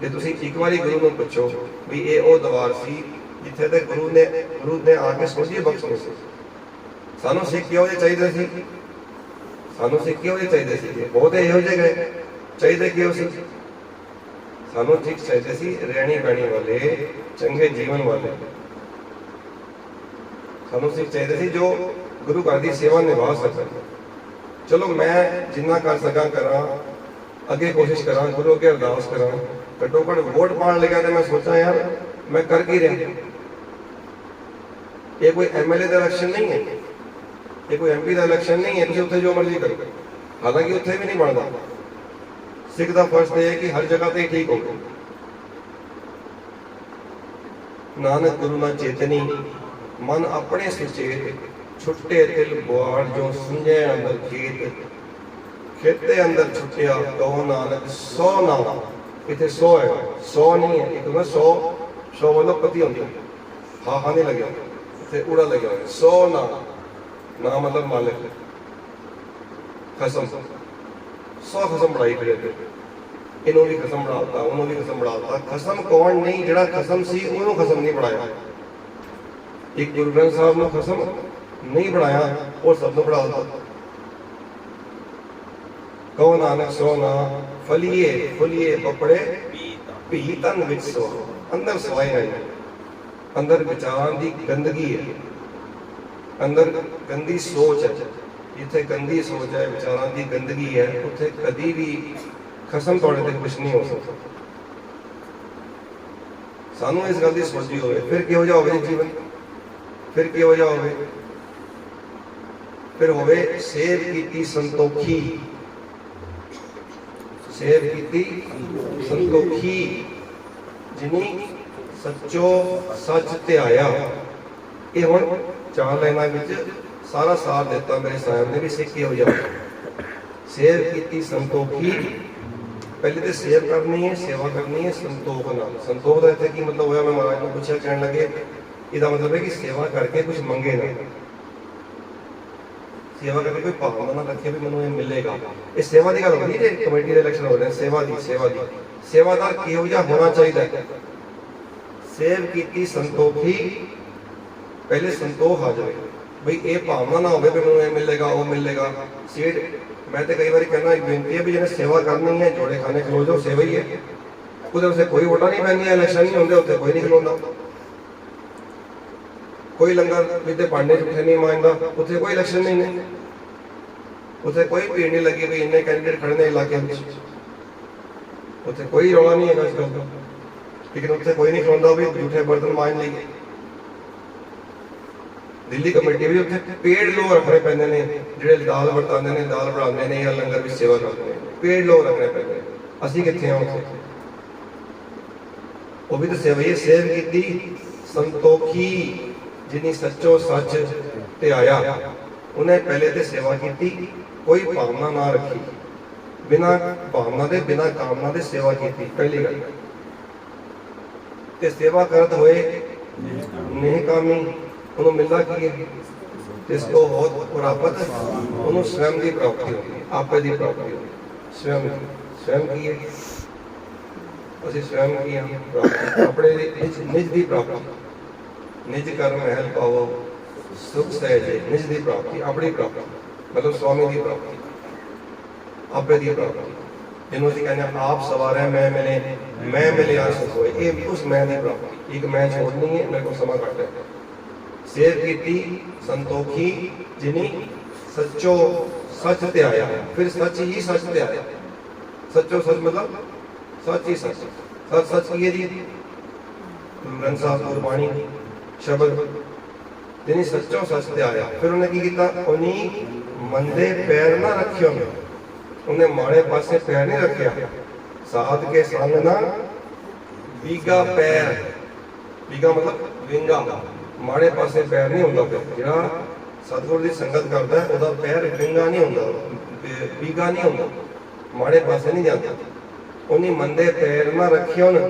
ਜੇ ਤੁਸੀਂ ਇੱਕ ਵਾਰੀ ਗੁਰੂ ਨੂੰ ਪੁੱਛੋ ਵੀ ਇਹ ਉਹ ਦਵਾਰ ਸੀ ਜਿੱਥੇ ਤੇ ਗੁਰੂ ਨੇ ਆ ਕੇ ਸੋਝੀ ਬਖਸ਼ਣੀ ਸੀ। ਸਾਨੂੰ ਸਿੱਖ ਕਿਉਂ ਜਿਹੇ ਚਾਹੀਦੇ ਸੀ? ਸਾਨੂੰ ਸਿੱਖ ਕਿਉਂ ਜਿਹੇ ਚਾਹੀਦੇ ਸੀ? ਬਹੁਤ ਇਹੋ ਜਿਹੇ ਗਏ, ਚਾਹੀਦੇ ਕਿਉਂ ਸੀ? ਸਾਨੂੰ ਸਿੱਖ ਚਾਹੀਦੇ ਸੀ ਰਹਿਣੀ ਬਹਿਣੀ ਵਾਲੇ, ਚੰਗੇ ਜੀਵਨ ਵਾਲੇ। ਸਾਨੂੰ ਸਿੱਖ ਚਾਹੀਦੇ ਸੀ ਜੋ ਗੁਰੂ ਘਰ ਦੀ ਸੇਵਾ ਨਿਭਾ ਸਕਣ। ਚਲੋ ਮੈਂ ਜਿੰਨਾ ਕਰ ਸਕਾਂ ਕਰਾਂ, ਅੱਗੇ ਕੋਸ਼ਿਸ਼ ਕਰਾਂ, ਗੁਰੂ ਅੱਗੇ ਅਰਦਾਸ ਕਰਾਂ। ਘੱਟੋ ਘੱਟ ਵੋਟ ਪਾਉਣ ਲੱਗਿਆ ਤੇ ਮੈਂ ਸੋਚਾਂ ਯਾਰ ਮੈਂ ਕਰ ਕੀ ਰਿਹਾ। ਇਹ ਕੋਈ ਐਮਐਲਏ ਦਾ ਇਲੈਕਸ਼ਨ ਨਹੀਂ ਹੈ, ਇਹ ਕੋਈ ਐਮਪੀ ਦਾ ਇਲੈਕਸ਼ਨ ਨਹੀਂ ਹੈ, ਤੁਸੀਂ ਉੱਥੇ ਜੋ ਮਰਜ਼ੀ ਕਰੋ। ਹਾਲਾਂਕਿ ਉੱਥੇ ਵੀ ਨਹੀਂ ਬਣਦਾ। ਸਿੱਖ ਦਾ ਫਰਜ਼ ਇਹ ਹੈ ਕਿ ਹਰ ਜਗ੍ਹਾ ਤੇ ਠੀਕ ਹੋਵੇ। ਨਾਨਕ ਗੁਰੂ ਨਾ ਚੇਤਨੀ, ਮਨ ਆਪਣੇ ਸੁਚੇਤ, ਛੁੱਟੇ ਦਿਲ ਬੁਆੜ ਜੋ ਸੁਝੇ ਅੰਦਰ ਖੇਤ, ਖੇਤੇ ਅੰਦਰ ਛੁੱਟਿਆ ਕਹੋ ਨਾਨਕ 100 ਨਾਮ। ਇੱਥੇ 100 ਹੈ, 100 ਨਹੀਂ ਹੈ। ਇੱਕ ਨਾ 100 ਵੱਲੋਂ ਪਤੀ ਹੁੰਦੀ, ਹਾਂ ਨਹੀਂ ਲੱਗਿਆ, ਇੱਥੇ ਊੜਾ ਲੱਗਿਆ ਹੋਇਆ। 100 ਨਾਮ, ਨਾ ਮਤਲਬ ਮਾਲਿਕ, ਖਸਮ। 100 ਖਸਮ ਬਣਾਈ ਫਿਰੇ ਤੇ, ਇਹਨੂੰ ਵੀ ਖਸਮ ਬਣਾਤਾ, ਉਹਨੂੰ ਵੀ ਖਸਮ ਬਣਾਤਾ। ਖਸਮ ਕੌਣ ਨਹੀਂ? ਜਿਹੜਾ ਖਸਮ ਸੀ ਉਹਨੂੰ ਖਸਮ ਨਹੀਂ ਬਣਾਇਆ। ਇੱਕ ਗੁਰੂ ਗ੍ਰੰਥ ਸਾਹਿਬ ਨੂੰ ਖਸਮ ਨਹੀਂ ਬਣਾਇਆ, ਉਹ ਸਭ ਨੂੰ ਬਣਾ ਦਿੱਤਾ। ਕਹੋ ਨਾਨਕ 100 ਨਾ ਫਲੀਏ ਫੁਲੀਏ ਕੱਪੜੇ ਭੀ ਤਨ ਵਿੱਚ ਸੋ। ਅੰਦਰ ਸਵਾਏ ਹੈ, ਅੰਦਰ ਵਿਚਾਰਾਂ ਦੀ ਗੰਦਗੀ ਹੈ, ਅੰਦਰ ਗੰਦੀ ਸੋਚ ਹੈ। ਜਿੱਥੇ ਗੰਦੀ ਸੋਚ ਹੈ, ਵਿਚਾਰਾਂ ਦੀ ਗੰਦਗੀ ਹੈ, ਉੱਥੇ ਕਦੀ ਵੀ ਖਸਮ ਤੁਹਾਡੇ ਤੇ ਕੁਛ ਨਹੀਂ ਹੋ ਸਕਦਾ। ਸਾਨੂੰ ਇਸ ਗੱਲ ਦੀ ਸੋਚੀ ਹੋਵੇ, ਫਿਰ ਕਿਹੋ ਜਿਹਾ ਹੋਵੇ ਜੀਵਨ, ਫਿਰ ਕਿਹੋ ਜਿਹਾ ਹੋਵੇ। ਫਿਰ ਹੋਵੇ ਸੇਵ ਕੀਤੀ ਸੰਤੋਖੀ, ਸੇਵ ਕੀਤੀ ਸੰਤੋਖੀ, ਜਿਨੀ ਸੱਚੋ ਸੱਚ ਧਿਆਇਆ। ਇਹ ਹੁਣ 4 ਲਾਈਨਾਂ ਵਿੱਚ ਸਾਰਾ ਸਾਰ ਦਿੱਤਾ ਮੇਰੇ ਸਾਹਿਬ ਨੇ ਵੀ ਸਿੱਖ ਕਿਹੋ ਜਿਹਾ। ਸੇਵ ਕੀਤੀ ਸੰਤੋਖੀ, ਪਹਿਲੇ ਤੇ ਸੇਵ ਕਰਨੀ ਹੈ, ਸੇਵਾ ਕਰਨੀ ਹੈ ਸੰਤੋਖ ਨਾਲ। ਸੰਤੋਖ ਦਾ ਇੱਥੇ ਕੀ ਮਤਲਬ ਹੋਇਆ? ਮੈਂ ਮਹਾਰਾਜ ਨੂੰ ਪੁੱਛਿਆ, ਕਹਿਣ ਲੱਗੇ ਇਹਦਾ ਮਤਲਬ ਹੈ ਕਿ ਸੇਵਾ ਕਰਕੇ ਕੁਝ ਮੰਗੇ ਨਾ, ਸੇਵਾ ਕਰਕੇ ਕੋਈ ਭਾਵਨਾ ਨਾ ਰੱਖੇ ਵੀ ਮੈਨੂੰ ਇਹ ਮਿਲੇਗਾ। ਇਹ ਸੇਵਾ ਦੀ ਗੱਲ ਹੋ ਰਹੀ ਜੇ ਕਮੇਟੀ ਦੇ ਇਲੈਕਸ਼ਨ ਹੋ ਰਹੇ, ਸੇਵਾ ਦੀ। ਸੇਵਾਦਾਰ ਕਿਹੋ ਜਿਹਾ ਹੋਣਾ ਚਾਹੀਦਾ? ਸੇਵ ਕੀਤੀ ਸੰਤੋਖੀ, ਪਹਿਲੇ ਸੰਤੋਖ ਆ ਜਾਵੇ, ਬਈ ਇਹ ਭਾਵਨਾ ਨਾ ਹੋਵੇ ਵੀ ਮੈਨੂੰ ਇਹ ਮਿਲੇਗਾ ਉਹ ਮਿਲੇਗਾ। ਸੀਟ ਮੈਂ ਤੇ ਕਈ ਵਾਰੀ ਕਹਿੰਦਾ, ਇੱਕ ਬੇਨਤੀ ਹੈ ਵੀ ਜਿਹਨੇ ਸੇਵਾ ਕਰਨੀ ਹੈ ਜੋੜੇ ਖਾਣੇ ਖਲੋ ਜਾਓ, ਸੇਵਾ ਹੀ ਹੈ। ਉਹਦੇ ਵਾਸਤੇ ਕੋਈ ਵੋਟਾਂ ਨਹੀਂ ਪੈਂਦੀਆਂ, ਇਲੈਕਸ਼ਨ ਨਹੀਂ ਹੁੰਦੇ, ਉੱਥੇ ਕੋਈ ਨਹੀਂ ਖਲੋਂਦਾ। ਕੋਈ ਲੰਗਰ ਵਿੱਚ ਦੇ ਭਾਂਡੇ ਝੂਠੇ ਨਹੀਂ ਮਾਂਜਦਾ, ਉੱਥੇ ਕੋਈ ਇਲੈਕਸ਼ਨ ਨਹੀਂ ਨੇ। ਉੱਥੇ ਕੋਈ ਭੀੜ ਨਹੀਂ ਲੱਗੀ ਵੀ ਇੰਨੇ ਕੈਂਡੀਡੇਟ ਖੜੇ ਨੇ ਇਲਾਕੇ ਵਿੱਚ, ਉੱਥੇ ਕੋਈ ਰੌਲਾ ਨਹੀਂ ਹੈਗਾ ਇਸ ਗੱਲ ਦਾ। ਲੇਕਿਨ ਉੱਥੇ ਕੋਈ ਨਹੀਂ ਖਲੋਂਦਾ ਵੀ ਝੂਠੇ ਬਰਤਨ ਮਾਂਜ ਲਈਏ। ਦਿੱਲੀ ਕਮੇਟੀ ਵੀ ਉੱਥੇ ਪੇੜ ਲੋਕ ਰੱਖਣੇ ਪੈਂਦੇ ਨੇ, ਜਿਹੜੇ ਦਾਲ ਵਰਤਾਉਂਦੇ ਨੇ, ਦਾਲ ਬਣਾਉਂਦੇ ਨੇ ਜਾਂ ਲੰਗਰ ਵਿੱਚ ਸੇਵਾ ਕਰਦੇ ਨੇ, ਪੇੜ ਲੋਕ ਰੱਖਣੇ ਪੈਂਦੇ ਨੇ। ਅਸੀਂ ਕਿੱਥੇ ਹਾਂ ਉੱਥੇ? ਉਹ ਵੀ ਤਾਂ ਸੇਵਾ ਹੀ ਹੈ। ਸੇਵ ਕੀਤੀ ਸੰਤੋਖੀ, ਜਿਨੀ ਸੱਚੋ ਸੱਚ ਧਿਆਇਆ। ਉਹਨੇ ਪਹਿਲੇ ਤੇ ਸੇਵਾ ਕੀਤੀ, ਕੋਈ ਭਾਵਨਾ ਨਾ ਰੱਖੀ, ਬਿਨਾਂ ਭਾਵਨਾ ਦੇ ਬਿਨਾਂ ਕਾਮਨਾ ਦੇ ਸੇਵਾ ਕੀਤੀ, ਪਹਿਲੀ ਗੱਲ। ਤੇ ਸੇਵਾ ਕਰਦ ਹੋਏ ਨਿਹਕਾਮੀ ਉਹਨੂੰ ਮਿਲਦਾ ਕੀ ਹੈ? ਜਿਸਕੋ ਬਹੁਤ ਪ੍ਰਾਪਤ ਉਹਨੂੰ ਸਵੈਮ ਦੀ ਪ੍ਰਾਪਤੀ ਹੁੰਦੀ ਹੈ, ਆਪੇ ਦੀ ਪ੍ਰਾਪਤੀ ਹੁੰਦੀ ਹੈ। ਸਵੈਮ ਕੀ ਹੈ? ਅਸੀਂ ਸਵੈਮ ਕੀ ਹਾਂ? ਆਪਣੇ ਨਿਜ ਦੀ ਪ੍ਰਾਪਤੀ। ਨਿਜ ਕਰਮ ਮਹਿਲ ਪਾਵੋ ਸੁਖ ਸਹਿਜੇ। ਨਿਜ ਦੀ ਪ੍ਰਾਪਤੀ, ਆਪਣੀ ਪ੍ਰਾਪਤੀ, ਮਤਲਬ ਸਵਾਮੀ ਦੀ ਪ੍ਰਾਪਤੀ, ਆਪੇ ਦੀ ਪ੍ਰਾਪਤੀ, ਜਿਹਨੂੰ ਅਸੀਂ ਕਹਿੰਦੇ ਹਾਂ ਆਪ ਸਵਾਰਿਆ ਮੈਂ ਮਿਲਿਆ ਸੁਖ ਹੋਏ। ਇਹ ਉਸ ਮੈਂ ਦੀ ਪ੍ਰਾਪਤੀ। ਇੱਕ ਮੈਂ ਛੋੜਨੀ ਹੈ, ਮੇਰੇ ਕੋਲ ਸਮਾਂ ਘੱਟ ਹੈ। ਸੇਵ ਕੀਤੀ ਸੰਤੋਖੀ ਜਿਨੀ ਸੱਚੋ ਸੱਚ ਤੇ ਆਇਆ। ਫਿਰ ਸੱਚ ਹੀ ਸੱਚ ਤੇ ਆਇਆ। ਸੱਚੋ ਸੱਚ ਮਤਲਬ ਸੱਚ ਹੀ ਸੱਚ। ਸੱਚ ਸੱਚ ਕੀ ਹੈ ਜੀ? ਗੁਰੂ ਗ੍ਰੰਥ ਸਾਹਿਬ ਗੁਰਬਾਣੀ ਸ਼ਬਦ। ਜਿਨੀ ਸੱਚੋ ਸੱਚ ਤੇ ਆਇਆ। ਫਿਰ ਉਹਨੇ ਕੀ ਕੀਤਾ? ਉਹਨੀ ਮੰਦੇ ਪੈਰ ਨਾ ਰੱਖਿਓ। ਉਹਨੇ ਮਾੜੇ ਪਾਸੇ ਪੈਰ ਨਹੀਂ ਰੱਖਿਆ। ਸਾਧ ਕੇ ਸੰਗ ਨਾ ਵੀਗਾ ਪੈਰ। ਵੀਗਾ ਮਤਲਬ ਵਿੰਗਾ। ਮਾੜੇ ਪਾਸੇ ਪੈਰ ਨਹੀਂ ਹੁੰਦਾ ਪਿਆ। ਜਿਹੜਾ ਸਤਿਗੁਰ ਦੀ ਸੰਗਤ ਕਰਦਾ ਉਹਦਾ ਪੈਰ ਵਿੰਗਾ ਨਹੀਂ ਹੁੰਦਾ, ਵੀਗਾ ਨਹੀਂ ਹੁੰਦਾ, ਮਾੜੇ ਪਾਸੇ ਨਹੀਂ ਜਾਂਦਾ। ਉਹਨੇ ਮੰਦੇ ਪੈਰ ਨਾ ਰੱਖਿਓ ਨਾ।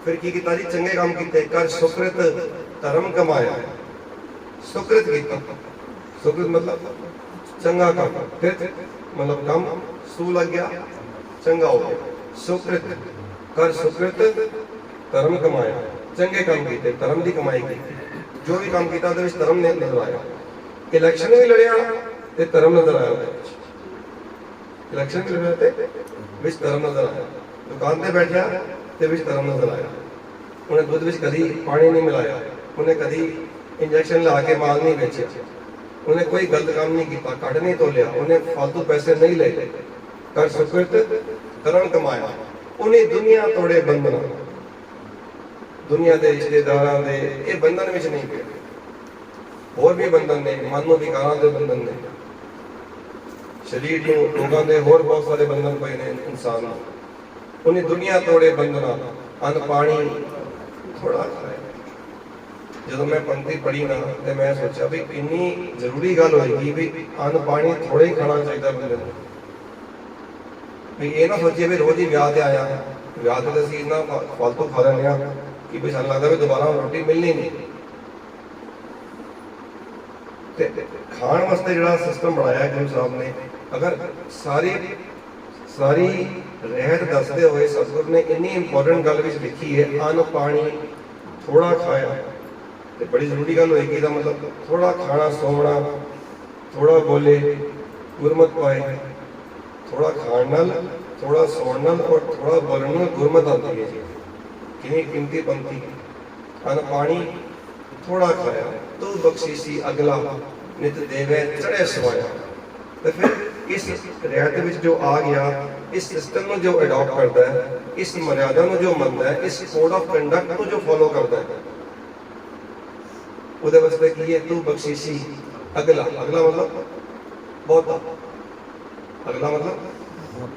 ਫਿਰ ਕੀ ਕੀਤਾ ਜੀ? ਚੰਗੇ ਕੰਮ ਕੀਤੇ। ਕਰ ਸੁਕ੍ਰਿਤ ਧਰਮ ਕਮਾਇਆ। ਸੁਕ੍ਰਿਤ ਕੀਤਾ। ਸੁਕ੍ਰਿਤ ਮਤਲਬ ਚੰਗਾ ਕੰਮ। ਫਿਰ ਮਤਲਬ ਕੰਮ ਸੂ ਲੱਗ ਗਿਆ, ਚੰਗਾ ਹੋ ਗਿਆ। ਸੁਕ੍ਰਿਤ ਕਰ ਸੁਕ੍ਰਿਤ ਧਰਮ ਕਮਾਇਆ। ਚੰਗੇ ਕੰਮ ਕੀਤੇ, ਧਰਮ ਦੀ ਕਮਾਈ ਕੀਤੀ। ਜੋ ਵੀ ਕੰਮ ਕੀਤਾ ਉਹਦੇ ਵਿੱਚ ਧਰਮ ਨੇ ਨਜ਼ਰ ਆਇਆ। ਇਲੈਕਸ਼ਨ ਵੀ ਲੜਿਆ ਤੇ ਧਰਮ ਨਜ਼ਰ ਆਇਆ ਉਹਦੇ ਵਿੱਚ। ਇਲੈਕਸ਼ਨ ਵੀ ਲੜਿਆ ਤੇ ਵਿੱਚ ਧਰਮ ਨਜ਼ਰ ਆਇਆ। ਦੁਕਾਨ ਤੇ ਬੈਠਿਆ ਤੇ ਵਿੱਚ ਧਰਮ ਨਜ਼ਰ ਆਇਆ। ਉਹਨੇ ਦੁੱਧ ਵਿੱਚ ਕਦੀ ਪਾਣੀ ਨਹੀਂ ਮਿਲਾਇਆ। ਉਹਨੇ ਕਦੀ ਇੰਜੈਕਸ਼ਨ ਲਾ ਕੇ ਮਾਲ ਨਹੀਂ ਵੇਚਿਆ। ਉਹਨੇ ਕੋਈ ਗਲਤ ਕੰਮ ਨਹੀਂ ਕੀਤਾ, ਕੱਢ ਨਹੀਂ ਤੋਲਿਆ। ਉਹਨੇ ਫालतू ਪੈਸੇ ਨਹੀਂ ਲਏ। ਕਰ ਸੁਕ੍ਰਿਤ ਧਰਮ ਕਮਾਇਆ। ਉਹਨੇ ਦੁਨੀਆ ਤੋੜੇ ਬੰਧਨ। ਦੁਨੀਆ ਦੇ ਰਿਸ਼ਤੇਦਾਰਾਂ ਦੇ ਇਹ ਬੰਧਨ ਵਿੱਚ ਨਹੀਂ ਪਏ। ਹੋਰ ਵੀ ਬੰਧਨ ਨੇ, ਮਨ ਨੂੰ ਵਿਕਾਰਾਂ ਦੇ ਬੰਧਨ ਨੇ, ਸਰੀਰ ਨੂੰ ਰੋਗਾਂ ਦੇ ਹੋਰ ਬਹੁਤ ਸਾਰੇ ਬੰਧਨ ਪਏ ਨੇ ਇਨਸਾਨ ਨੂੰ। ਉਹਨੇ ਦੁਨੀਆ ਤੋੜੇ ਬੰਧਨਾਂ। ਅੰਨ ਪਾਣੀ ਥੋੜਾ ਖਾਇਆ। ਜਦੋਂ ਮੈਂ ਪੰਕਤੀ ਪੜ੍ਹੀ ਨਾ ਤੇ ਮੈਂ ਸੋਚਿਆ ਵੀ ਕਿੰਨੀ ਜ਼ਰੂਰੀ ਗੱਲ ਹੋਏਗੀ ਵੀ ਅੰਨ ਪਾਣੀ ਥੋੜਾ ਹੀ ਖਾਣਾ ਚਾਹੀਦਾ ਬੰਦੇ ਨੂੰ। ਵੀ ਇਹ ਨਾ ਸੋਚੀਏ ਵੀ ਰੋਜ਼ ਹੀ ਵਿਆਹ ਤੇ ਆਇਆ, ਵਿਆਹ ਤੇ ਅਸੀਂ ਇੰਨਾ ਫालतू ਖਾ ਲੈਂਦੇ ਹਾਂ ਕਿ ਵੀ ਸਾਨੂੰ ਲੱਗਦਾ ਵੀ ਦੁਬਾਰਾ ਰੋਟੀ ਮਿਲਣੀ ਨਹੀਂ। ਤੇ ਖਾਣ ਵਾਸਤੇ ਜਿਹੜਾ ਸਿਸਟਮ ਬਣਾਇਆ ਗੁਰੂ ਸਾਹਿਬ ਨੇ, ਅਗਰ ਸਾਰੀ ਰਹਿਤ ਦੱਸਦੇ ਹੋਏ ਸਤਿਗੁਰ ਨੇ ਇੰਨੀ ਇੰਪੋਰਟੈਂਟ ਗੱਲ ਵਿੱਚ ਲਿਖੀ ਹੈ, ਅੰਨ ਪਾਣੀ ਥੋੜਾ ਖਾਇਆ। ਤੇ ਬੜੀ ਜ਼ਰੂਰੀ ਗੱਲ ਹੋਏਗੀ ਇਹਦਾ ਮਤਲਬ ਥੋੜਾ ਖਾਣਾ, ਸੋਣਾ, ਥੋੜਾ ਬੋਲੇ, ਗੁਰਮਤ ਪਾਏ। ਥੋੜਾ ਖਾਣ ਨਾਲ, ਥੋੜਾ ਸੌਣ ਨਾਲ ਔਰ ਥੋੜਾ ਬੋਲਣ ਨਾਲ ਗੁਰਮਤ ਆਉਂਦੀ ਹੈ ਜੀ। ਕਿੰਨੀ ਕੀਮਤੀ ਪੰਕਤੀ। ਅੰਨ ਪਾਣੀ ਥੋੜਾ ਖਾਇਆ ਤੂੰ ਬਖਸ਼ੀਸੀ ਅਗਲਾ ਨਿਤ ਦੇਵੇ ਚੜੇ ਸਵਾਇਆ। ਤੇ ਫਿਰ ਇਸ ਰਹਿਤ ਵਿੱਚ ਜੋ ਆ ਗਿਆ, ਇਸ ਸਿਸਟਮ ਨੂੰ ਜੋ ਅਡਾਪਟ ਕਰਦਾ ਹੈ, ਇਸ ਮਰਿਆਦਾ ਨੂੰ ਜੋ ਮੰਨਦਾ ਹੈ, ਇਸ ਕੋਡ ਆਫ ਕੰਡਕਟ ਨੂੰ ਜੋ ਫੋਲੋ ਕਰਦਾ ਹੈ, ਉਹਦੇ ਵਾਸਤੇ ਕੀ ਹੈ? ਤੂੰ ਬਖਸ਼ੀਸੀ ਅਗਲਾ। ਅਗਲਾ ਮਤਲਬ ਬਹੁਤਾ। ਅਗਲਾ ਮਤਲਬ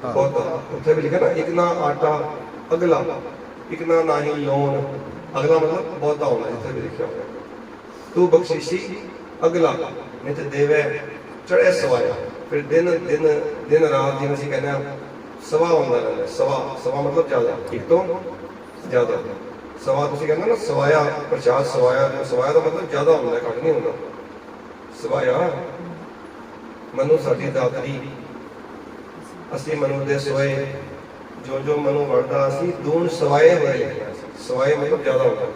ਬਹੁਤਾ। ਉੱਥੇ ਵੀ ਲਿਖਿਆ ਨਾ, ਇੱਕ ਨਾ ਆਟਾ ਅਗਲਾ, ਇੱਕ ਨਾ ਨਹੀਂ ਲੋਨ। ਅਗਲਾ ਮਤਲਬ ਬਹੁਤਾ ਹੋਣਾ, ਜਿੱਥੇ ਵੀ ਲਿਖਿਆ ਹੋਇਆ। ਤੂੰ ਬਖਸ਼ੀਸੀ ਅਗਲਾ ਨਿਤ ਦੇਵੇ ਚੜੇ ਸਵਾਇਆ। ਫਿਰ ਦਿਨ ਰਾਤ ਜਿਵੇਂ ਅਸੀਂ ਕਹਿੰਦੇ ਹਾਂ ਸਵਾ ਹੁੰਦਾ ਰਹਿੰਦਾ। ਸਵਾ ਮਤਲਬ ਜ਼ਿਆਦਾ, ਇੱਕ ਤੋਂ ਜ਼ਿਆਦਾ। ਸਵਾ ਤੁਸੀਂ ਕਹਿੰਦੇ ਨਾ ਸਵਾਇਆ ਪ੍ਰਸ਼ਾਦ, ਸਵਾਇਆ ਦਾ ਮਤਲਬ ਜ਼ਿਆਦਾ ਹੁੰਦਾ, ਘੱਟ ਨਹੀਂ ਹੁੰਦਾ। ਸਵਾਇਆ ਮਨੁ ਸਾਡੀ ਦਾਤਰੀ, ਅਸੀਂ ਮਨੁ ਦੇ ਸੋਏ, ਜੋ ਮਨੁ ਵੜਦਾ ਅਸੀਂ ਦੂਣ ਸਵਾਏ ਹੋਏ ਲਿਖਿਆ ਸੀ। ਸਵਾਏ ਮਤਲਬ ਜ਼ਿਆਦਾ ਹੁੰਦਾ।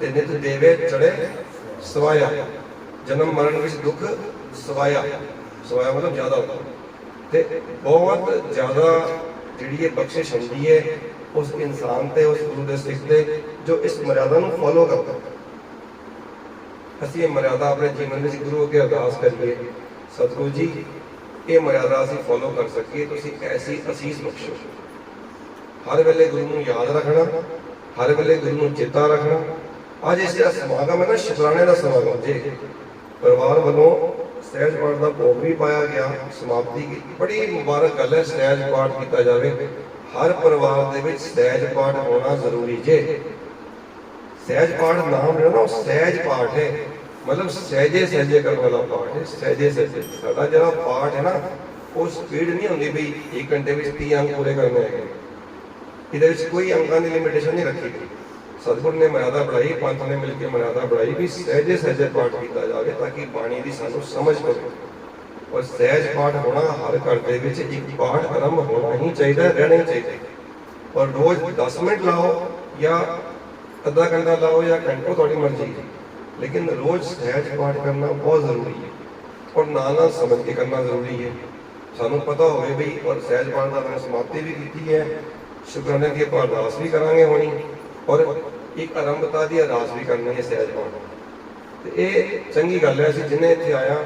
ਤੇ ਨਿਤ ਦੇਵੇ ਚੜੇ ਸਵਾਇਆ। ਜਨਮ ਮਰਨ ਵਿੱਚ ਦੁੱਖ ਸਵਾਇਆ ਮਤਲਬ ਜ਼ਿਆਦਾ ਹੁੰਦਾ। ਤੇ ਬਹੁਤ ਜ਼ਿਆਦਾ ਜਿਹੜੀ ਇਹ ਬਖਸ਼ਿਸ਼ ਹੁੰਦੀ ਹੈ ਉਸ ਇਨਸਾਨ ਤੇ, ਉਸ ਗੁਰੂ ਦੇ ਸਿੱਖ ਤੇ ਜੋ ਇਸ ਮਰਿਆਦਾ ਨੂੰ ਫੋਲੋ ਕਰਦਾ। ਅਸੀਂ ਇਹ ਮਰਿਆਦਾ ਆਪਣੇ ਜੀਵਨ ਵਿੱਚ ਗੁਰੂ ਅੱਗੇ ਅਰਦਾਸ ਕਰੀਏ, ਸਤਿਗੁਰੂ ਜੀ ਇਹ ਮਰਿਆਦਾ ਅਸੀਂ ਫੋਲੋ ਕਰ ਸਕੀਏ, ਤੁਸੀਂ ਐਸੀ ਅਸੀਸ ਬਖਸ਼ੋ। ਹਰ ਵੇਲੇ ਗੁਰੂ ਨੂੰ ਯਾਦ ਰੱਖਣਾ, ਹਰ ਵੇਲੇ ਗੁਰੂ ਨੂੰ ਚੇਤਾ ਰੱਖਣਾ। ਅੱਜ ਇਸ ਜਿਹੜਾ ਸਮਾਗਮ ਹੈ ਨਾ, ਸ਼ੁਕਰਾਨੇ ਦਾ ਸਮਾਗਮ ਜੇ ਪਰਿਵਾਰ ਵੱਲੋਂ ਸਹਿਜ ਪਾਠ ਦਾ ਭੋਗ ਵੀ ਪਾਇਆ ਗਿਆ, ਸਮਾਪਤੀ ਕੀ ਬੜੀ ਮੁਬਾਰਕ ਗੱਲ ਹੈ। ਸਹਿਜ ਪਾਠ ਕੀਤਾ ਜਾਵੇ। ਹਰ ਪਰਿਵਾਰ ਦੇ ਵਿੱਚ ਸਹਿਜ ਪਾਠ ਹੋਣਾ ਜ਼ਰੂਰੀ ਜੇ। ਸਹਿਜ ਪਾਠ ਨਾਮ ਜਿਹੜਾ ਨਾ ਉਹ ਸਹਿਜ ਪਾਠ ਹੈ, ਮਤਲਬ ਸਹਿਜੇ ਕਰਨ ਵਾਲਾ ਪਾਠ ਹੈ। ਸਹਿਜੇ ਸਾਡਾ ਜਿਹੜਾ ਪਾਠ ਹੈ ਨਾ ਉਹ ਸਪੀਡ ਨਹੀਂ ਹੁੰਦੀ ਵੀ 1 ਘੰਟੇ ਵਿੱਚ 30 ਅੰਕ ਪੂਰੇ ਕਰਨੇ ਹੈਗੇ। ਇਹਦੇ ਵਿੱਚ ਕੋਈ ਅੰਕਾਂ ਦੀ ਲਿਮਿਟੇਸ਼ਨ ਨਹੀਂ ਰੱਖੀ ਗਈ। ਸਤਿਗੁਰ ਨੇ ਮਰਿਆਦਾ ਬਣਾਈ, ਪੰਥ ਨੇ ਮਿਲ ਕੇ ਮਰਿਆਦਾ ਬਣਾਈ ਵੀ ਸਹਿਜੇ ਸਹਿਜੇ ਪਾਠ ਕੀਤਾ ਜਾਵੇ ਤਾਂ ਕਿ ਬਾਣੀ ਦੀ ਸਾਨੂੰ ਸਮਝ ਪਵੇ। ਔਰ ਸਹਿਜ ਪਾਠ ਹੋਣਾ ਹਰ ਘਰ ਦੇ ਵਿੱਚ ਇੱਕ ਪਾਠ ਆਰੰਭ ਹੋਣਾ ਹੀ ਚਾਹੀਦਾ, ਰਹਿਣਾ ਹੀ ਚਾਹੀਦਾ। ਔਰ ਰੋਜ਼ 10 ਮਿੰਟ ਲਾਓ ਜਾਂ ਅੱਧਾ ਘੰਟਾ ਲਾਓ ਜਾਂ ਘੰਟਾ, ਤੁਹਾਡੀ ਮਰਜ਼ੀ ਹੈ, ਲੇਕਿਨ ਰੋਜ਼ ਸਹਿਜ ਪਾਠ ਕਰਨਾ ਬਹੁਤ ਜ਼ਰੂਰੀ ਹੈ। ਔਰ ਨਾਲ ਸਮਝ ਕੇ ਕਰਨਾ ਜ਼ਰੂਰੀ ਹੈ। ਸਾਨੂੰ ਪਤਾ ਹੋਵੇ ਵੀ ਔਰ ਸਹਿਜ ਪਾਠ ਦਾ ਮੈਂ ਸਮਾਪਤੀ ਵੀ ਕੀਤੀ ਹੈ, ਸ਼ੁਕਰਾਨੇ ਦੀ ਆਪਾਂ ਅਰਦਾਸ ਵੀ ਕਰਾਂਗੇ ਹੋਣੀ, ਔਰ ਇੱਕ ਆਰੰਭਤਾ ਦੀ ਅਰਦਾਸ ਵੀ ਕਰਨੀ ਹੈ ਸਹਿਜ ਪਾਠ। ਤੇ ਇਹ ਚੰਗੀ ਗੱਲ ਹੈ। ਅਸੀਂ ਜਿੰਨੇ ਇੱਥੇ ਆਇਆ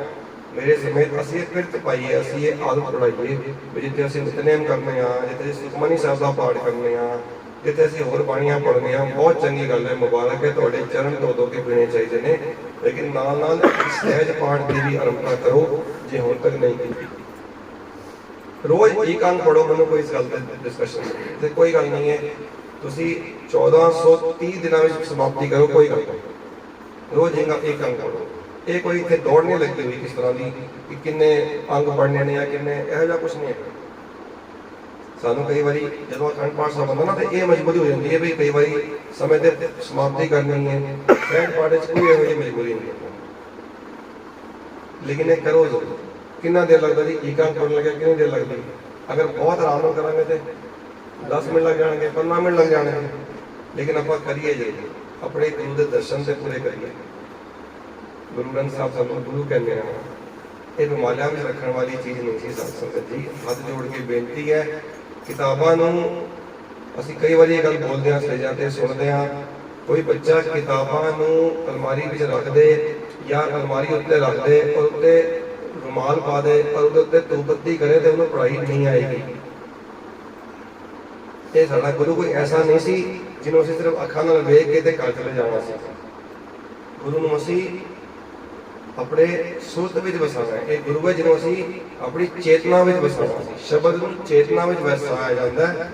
ਮੇਰੇ ਸਮੇਤ ਅਸੀਂ ਇਹ ਕਿਰਤ ਪਾਈਏ, ਅਸੀਂ ਇਹ ਆਦਤ ਬਣਾਈਏ ਵੀ ਜਿੱਥੇ ਅਸੀਂ ਨਿਤਨੇਮ ਕਰਨੇ ਆ, ਜਿੱਥੇ ਸੁਖਮਨੀ ਸਾਹਿਬ ਦਾ ਪਾਠ ਕਰਨੇ ਆ, ਜਿੱਥੇ ਅਸੀਂ ਹੋਰ ਬਾਣੀਆਂ ਪੜ੍ਹਨੇ ਆ, ਬਹੁਤ ਚੰਗੀ ਗੱਲ ਹੈ, ਮੁਬਾਰਕ ਹੈ, ਤੁਹਾਡੇ ਚਰਨ ਧੋ ਕੇ ਪੀਣੇ ਚਾਹੀਦੇ ਨੇ। ਲੇਕਿਨ ਨਾਲ ਨਾਲ ਸਹਿਜ ਪਾਠ ਦੀ ਵੀ ਆਰੰਭਤਾ ਕਰੋ ਜੇ ਹੁਣ ਤੱਕ ਨਹੀਂ ਕੀਤੀ। ਰੋਜ਼ ਇੱਕ ਅੰਗ ਪੜੋ, ਮੈਨੂੰ ਕੋਈ ਇਸ ਗੱਲ ਤੇ ਡਿਸਕਸ਼ਨ ਨਹੀਂ ਤੇ ਕੋਈ ਗੱਲ ਨਹੀਂ ਹੈ। ਤੁਸੀਂ 1430 ਦਿਨਾਂ ਵਿੱਚ ਸਮਾਪਤੀ ਕਰੋ, ਕੋਈ ਗੱਲ ਨਹੀਂ, ਰੋਜ਼ ਇੱਕ ਅੰਗ ਪੜੋ। ਇਹ ਕੋਈ ਇੱਥੇ ਦੌੜ ਨਹੀਂ ਲੱਗੀ ਹੋਈ ਕਿਸ ਤਰ੍ਹਾਂ ਦੀ ਕਿ ਕਿੰਨੇ ਅੰਗ ਪੜ੍ਹਨੇ ਨੇ ਜਾਂ ਕਿੰਨੇ, ਇਹੋ ਜਿਹਾ ਕੁਛ ਨਹੀਂ ਹੈ। ਸਾਨੂੰ ਕਈ ਵਾਰੀ ਜਦੋਂ ਅਖੰਡ ਪਾਠ ਸਾਹਿਬ ਹੁੰਦਾ ਨਾ ਤੇ ਇਹ ਮਜਬੂਰੀ ਹੋ ਜਾਂਦੀ ਹੈ ਵੀ ਕਈ ਵਾਰੀ ਸਮੇਂ ਤੇ ਸਮਾਪਤੀ ਕਰਨੀ ਹੈ। ਅਖੰਡ ਪਾਠ ਵਿੱਚ ਕੋਈ ਇਹੋ ਜਿਹੀ ਮਜਬੂਰੀ ਨਹੀਂ ਹੈ, ਲੇਕਿਨ ਇਹ ਕਰੋ ਜ਼ਰੂਰ। ਕਿੰਨਾ ਦੇਰ ਲੱਗਦਾ ਜੀ ਇੱਕ ਅੰਗ ਪੜ੍ਹਨ ਲੱਗਿਆ, ਕਿੰਨੀ ਦੇਰ ਲੱਗਦੀ? ਅਗਰ ਬਹੁਤ ਆਰਾਮ ਨਾਲ ਕਰਾਂਗੇ ਤੇ 10 ਮਿੰਟ ਲੱਗ ਜਾਣਗੇ, 15 ਮਿੰਟ ਲੱਗ ਜਾਣਗੇ, ਲੇਕਿਨ ਆਪਾਂ ਕਰੀਏ ਜ਼ਰੂਰ, ਆਪਣੇ ਗੁਰੂ ਦੇ ਦਰਸ਼ਨ ਤੇ ਪੂਰੇ ਕਰੀਏ। ਗੁਰੂ ਗ੍ਰੰਥ ਸਾਹਿਬ ਸਾਨੂੰ ਗੁਰੂ ਕਹਿੰਦੇ ਆ, ਇਹ ਰੁਮਾਲਿਆਂ ਵਿੱਚ ਰੱਖਣ ਵਾਲੀ ਚੀਜ਼ ਨਹੀਂ ਸੀ। ਸਾਧ ਸੰਗਤ ਜੀ, ਹੱਥ ਜੋੜ ਕੇ ਬੇਨਤੀ ਹੈ, ਕਿਤਾਬਾਂ ਨੂੰ ਅਸੀਂ ਕਈ ਵਾਰੀ ਇਹ ਗੱਲ ਬੋਲਦੇ ਹਾਂ, ਸਟੇਜਾਂ ਤੇ ਸੁਣਦੇ ਹਾਂ, ਕੋਈ ਬੱਚਾ ਕਿਤਾਬਾਂ ਨੂੰ ਅਲਮਾਰੀ ਵਿੱਚ ਰੱਖ ਦੇ ਜਾਂ ਅਲਮਾਰੀ ਉੱਤੇ ਰੱਖ ਦੇ ਔਰ ਉੱਤੇ ਰੁਮਾਲ ਪਾ ਦੇ ਔਰ ਉਹਦੇ ਉੱਤੇ ਧੂਪਬੱਤੀ ਕਰੇ ਤੇ ਉਹਨੂੰ ਪੜ੍ਹਾਈ ਨਹੀਂ ਆਏਗੀ। ਇਹ ਸਾਡਾ ਗੁਰੂ ਕੋਈ ਐਸਾ ਨਹੀਂ ਸੀ ਜਿਹਨੂੰ ਅਸੀਂ ਸਿਰਫ ਅੱਖਾਂ ਨਾਲ ਵੇਖ ਕੇ ਤੇ ਘਰ ਚਲੇ ਜਾਣਾ ਸੀ। ਗੁਰੂ ਨੂੰ ਅਸੀਂ ਆਪਣੇ ਸੁਰਤ ਵਿੱਚ ਵਸਾਉਣਾ ਹੈ। ਇਹ ਗੁਰੂ ਹੈ ਜਿਹਨੂੰ ਅਸੀਂ ਆਪਣੀ ਚੇਤਨਾ ਵਿੱਚ ਵਸਾਉਣਾ ਸੀ। ਸ਼ਬਦ ਨੂੰ ਚੇਤਨਾ ਵਿੱਚ ਵਸਾਇਆ ਜਾਂਦਾ ਹੈ,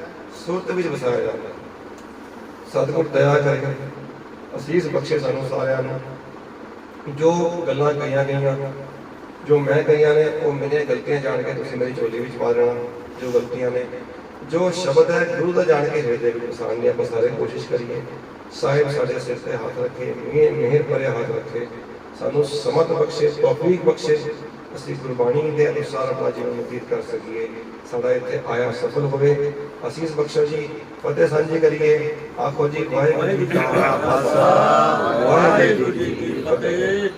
ਸੁਰਤ ਵਿੱਚ ਵਸਾਇਆ ਜਾਂਦਾ ਹੈ। ਸਤਿਗੁਰ ਦਇਆ ਕਰੇ, ਅਸੀਸ ਬਖਸ਼ੇ ਸਾਨੂੰ ਸਾਰਿਆਂ ਨੂੰ। ਜੋ ਗੱਲਾਂ ਕਹੀਆਂ ਗਈਆਂ, ਜੋ ਮੈਂ ਕਹੀਆਂ ਨੇ, ਉਹ ਮੇਰੀਆਂ ਗਲਤੀਆਂ ਜਾਣ ਕੇ ਤੁਸੀਂ ਮੇਰੀ ਝੋਲੀ ਵਿੱਚ ਪਾ ਦੇਣਾ। ਜੋ ਗਲਤੀਆਂ ਨੇ, ਜੋ ਸ਼ਬਦ ਹੈ ਗੁਰੂ ਦਾ ਜਾਣ ਕੇ ਹਿਰਦੇ ਵਿੱਚ ਵਸਾਉਣ ਦੀ ਆਪਾਂ ਸਾਰੇ ਕੋਸ਼ਿਸ਼ ਕਰੀਏ। ਸਾਹਿਬ ਸਾਡੇ ਸਿਰ ਤੇ ਹੱਥ ਰੱਖੇ, ਮਿਹਰ ਭਰੇ ਹੱਥ ਰੱਖੇ, ਸਾਨੂੰ ਸਮਤ ਬਖਸ਼ੇ, ਤੌਫੀਕ ਬਖਸ਼ੇ, ਅਸੀਂ ਗੁਰਬਾਣੀ ਦੇ ਅਨੁਸਾਰ ਆਪਣਾ ਜੀਵਨ ਬਤੀਤ ਕਰ ਸਕੀਏ। ਸਾਡਾ ਇੱਥੇ ਆਇਆ ਸਫਲ ਹੋਵੇ। ਅਸੀਸ ਬਖਸ਼ੋ ਜੀ, ਫਤਿਹ ਸਾਂਝੀ ਕਰੀਏ। ਆਖੋ ਜੀ ਵਾਹਿਗੁਰੂ ਜੀ ਕਾ ਖਾਲਸਾ, ਵਾਹਿਗੁਰੂ ਜੀ ਕੀ ਫਤਿਹ।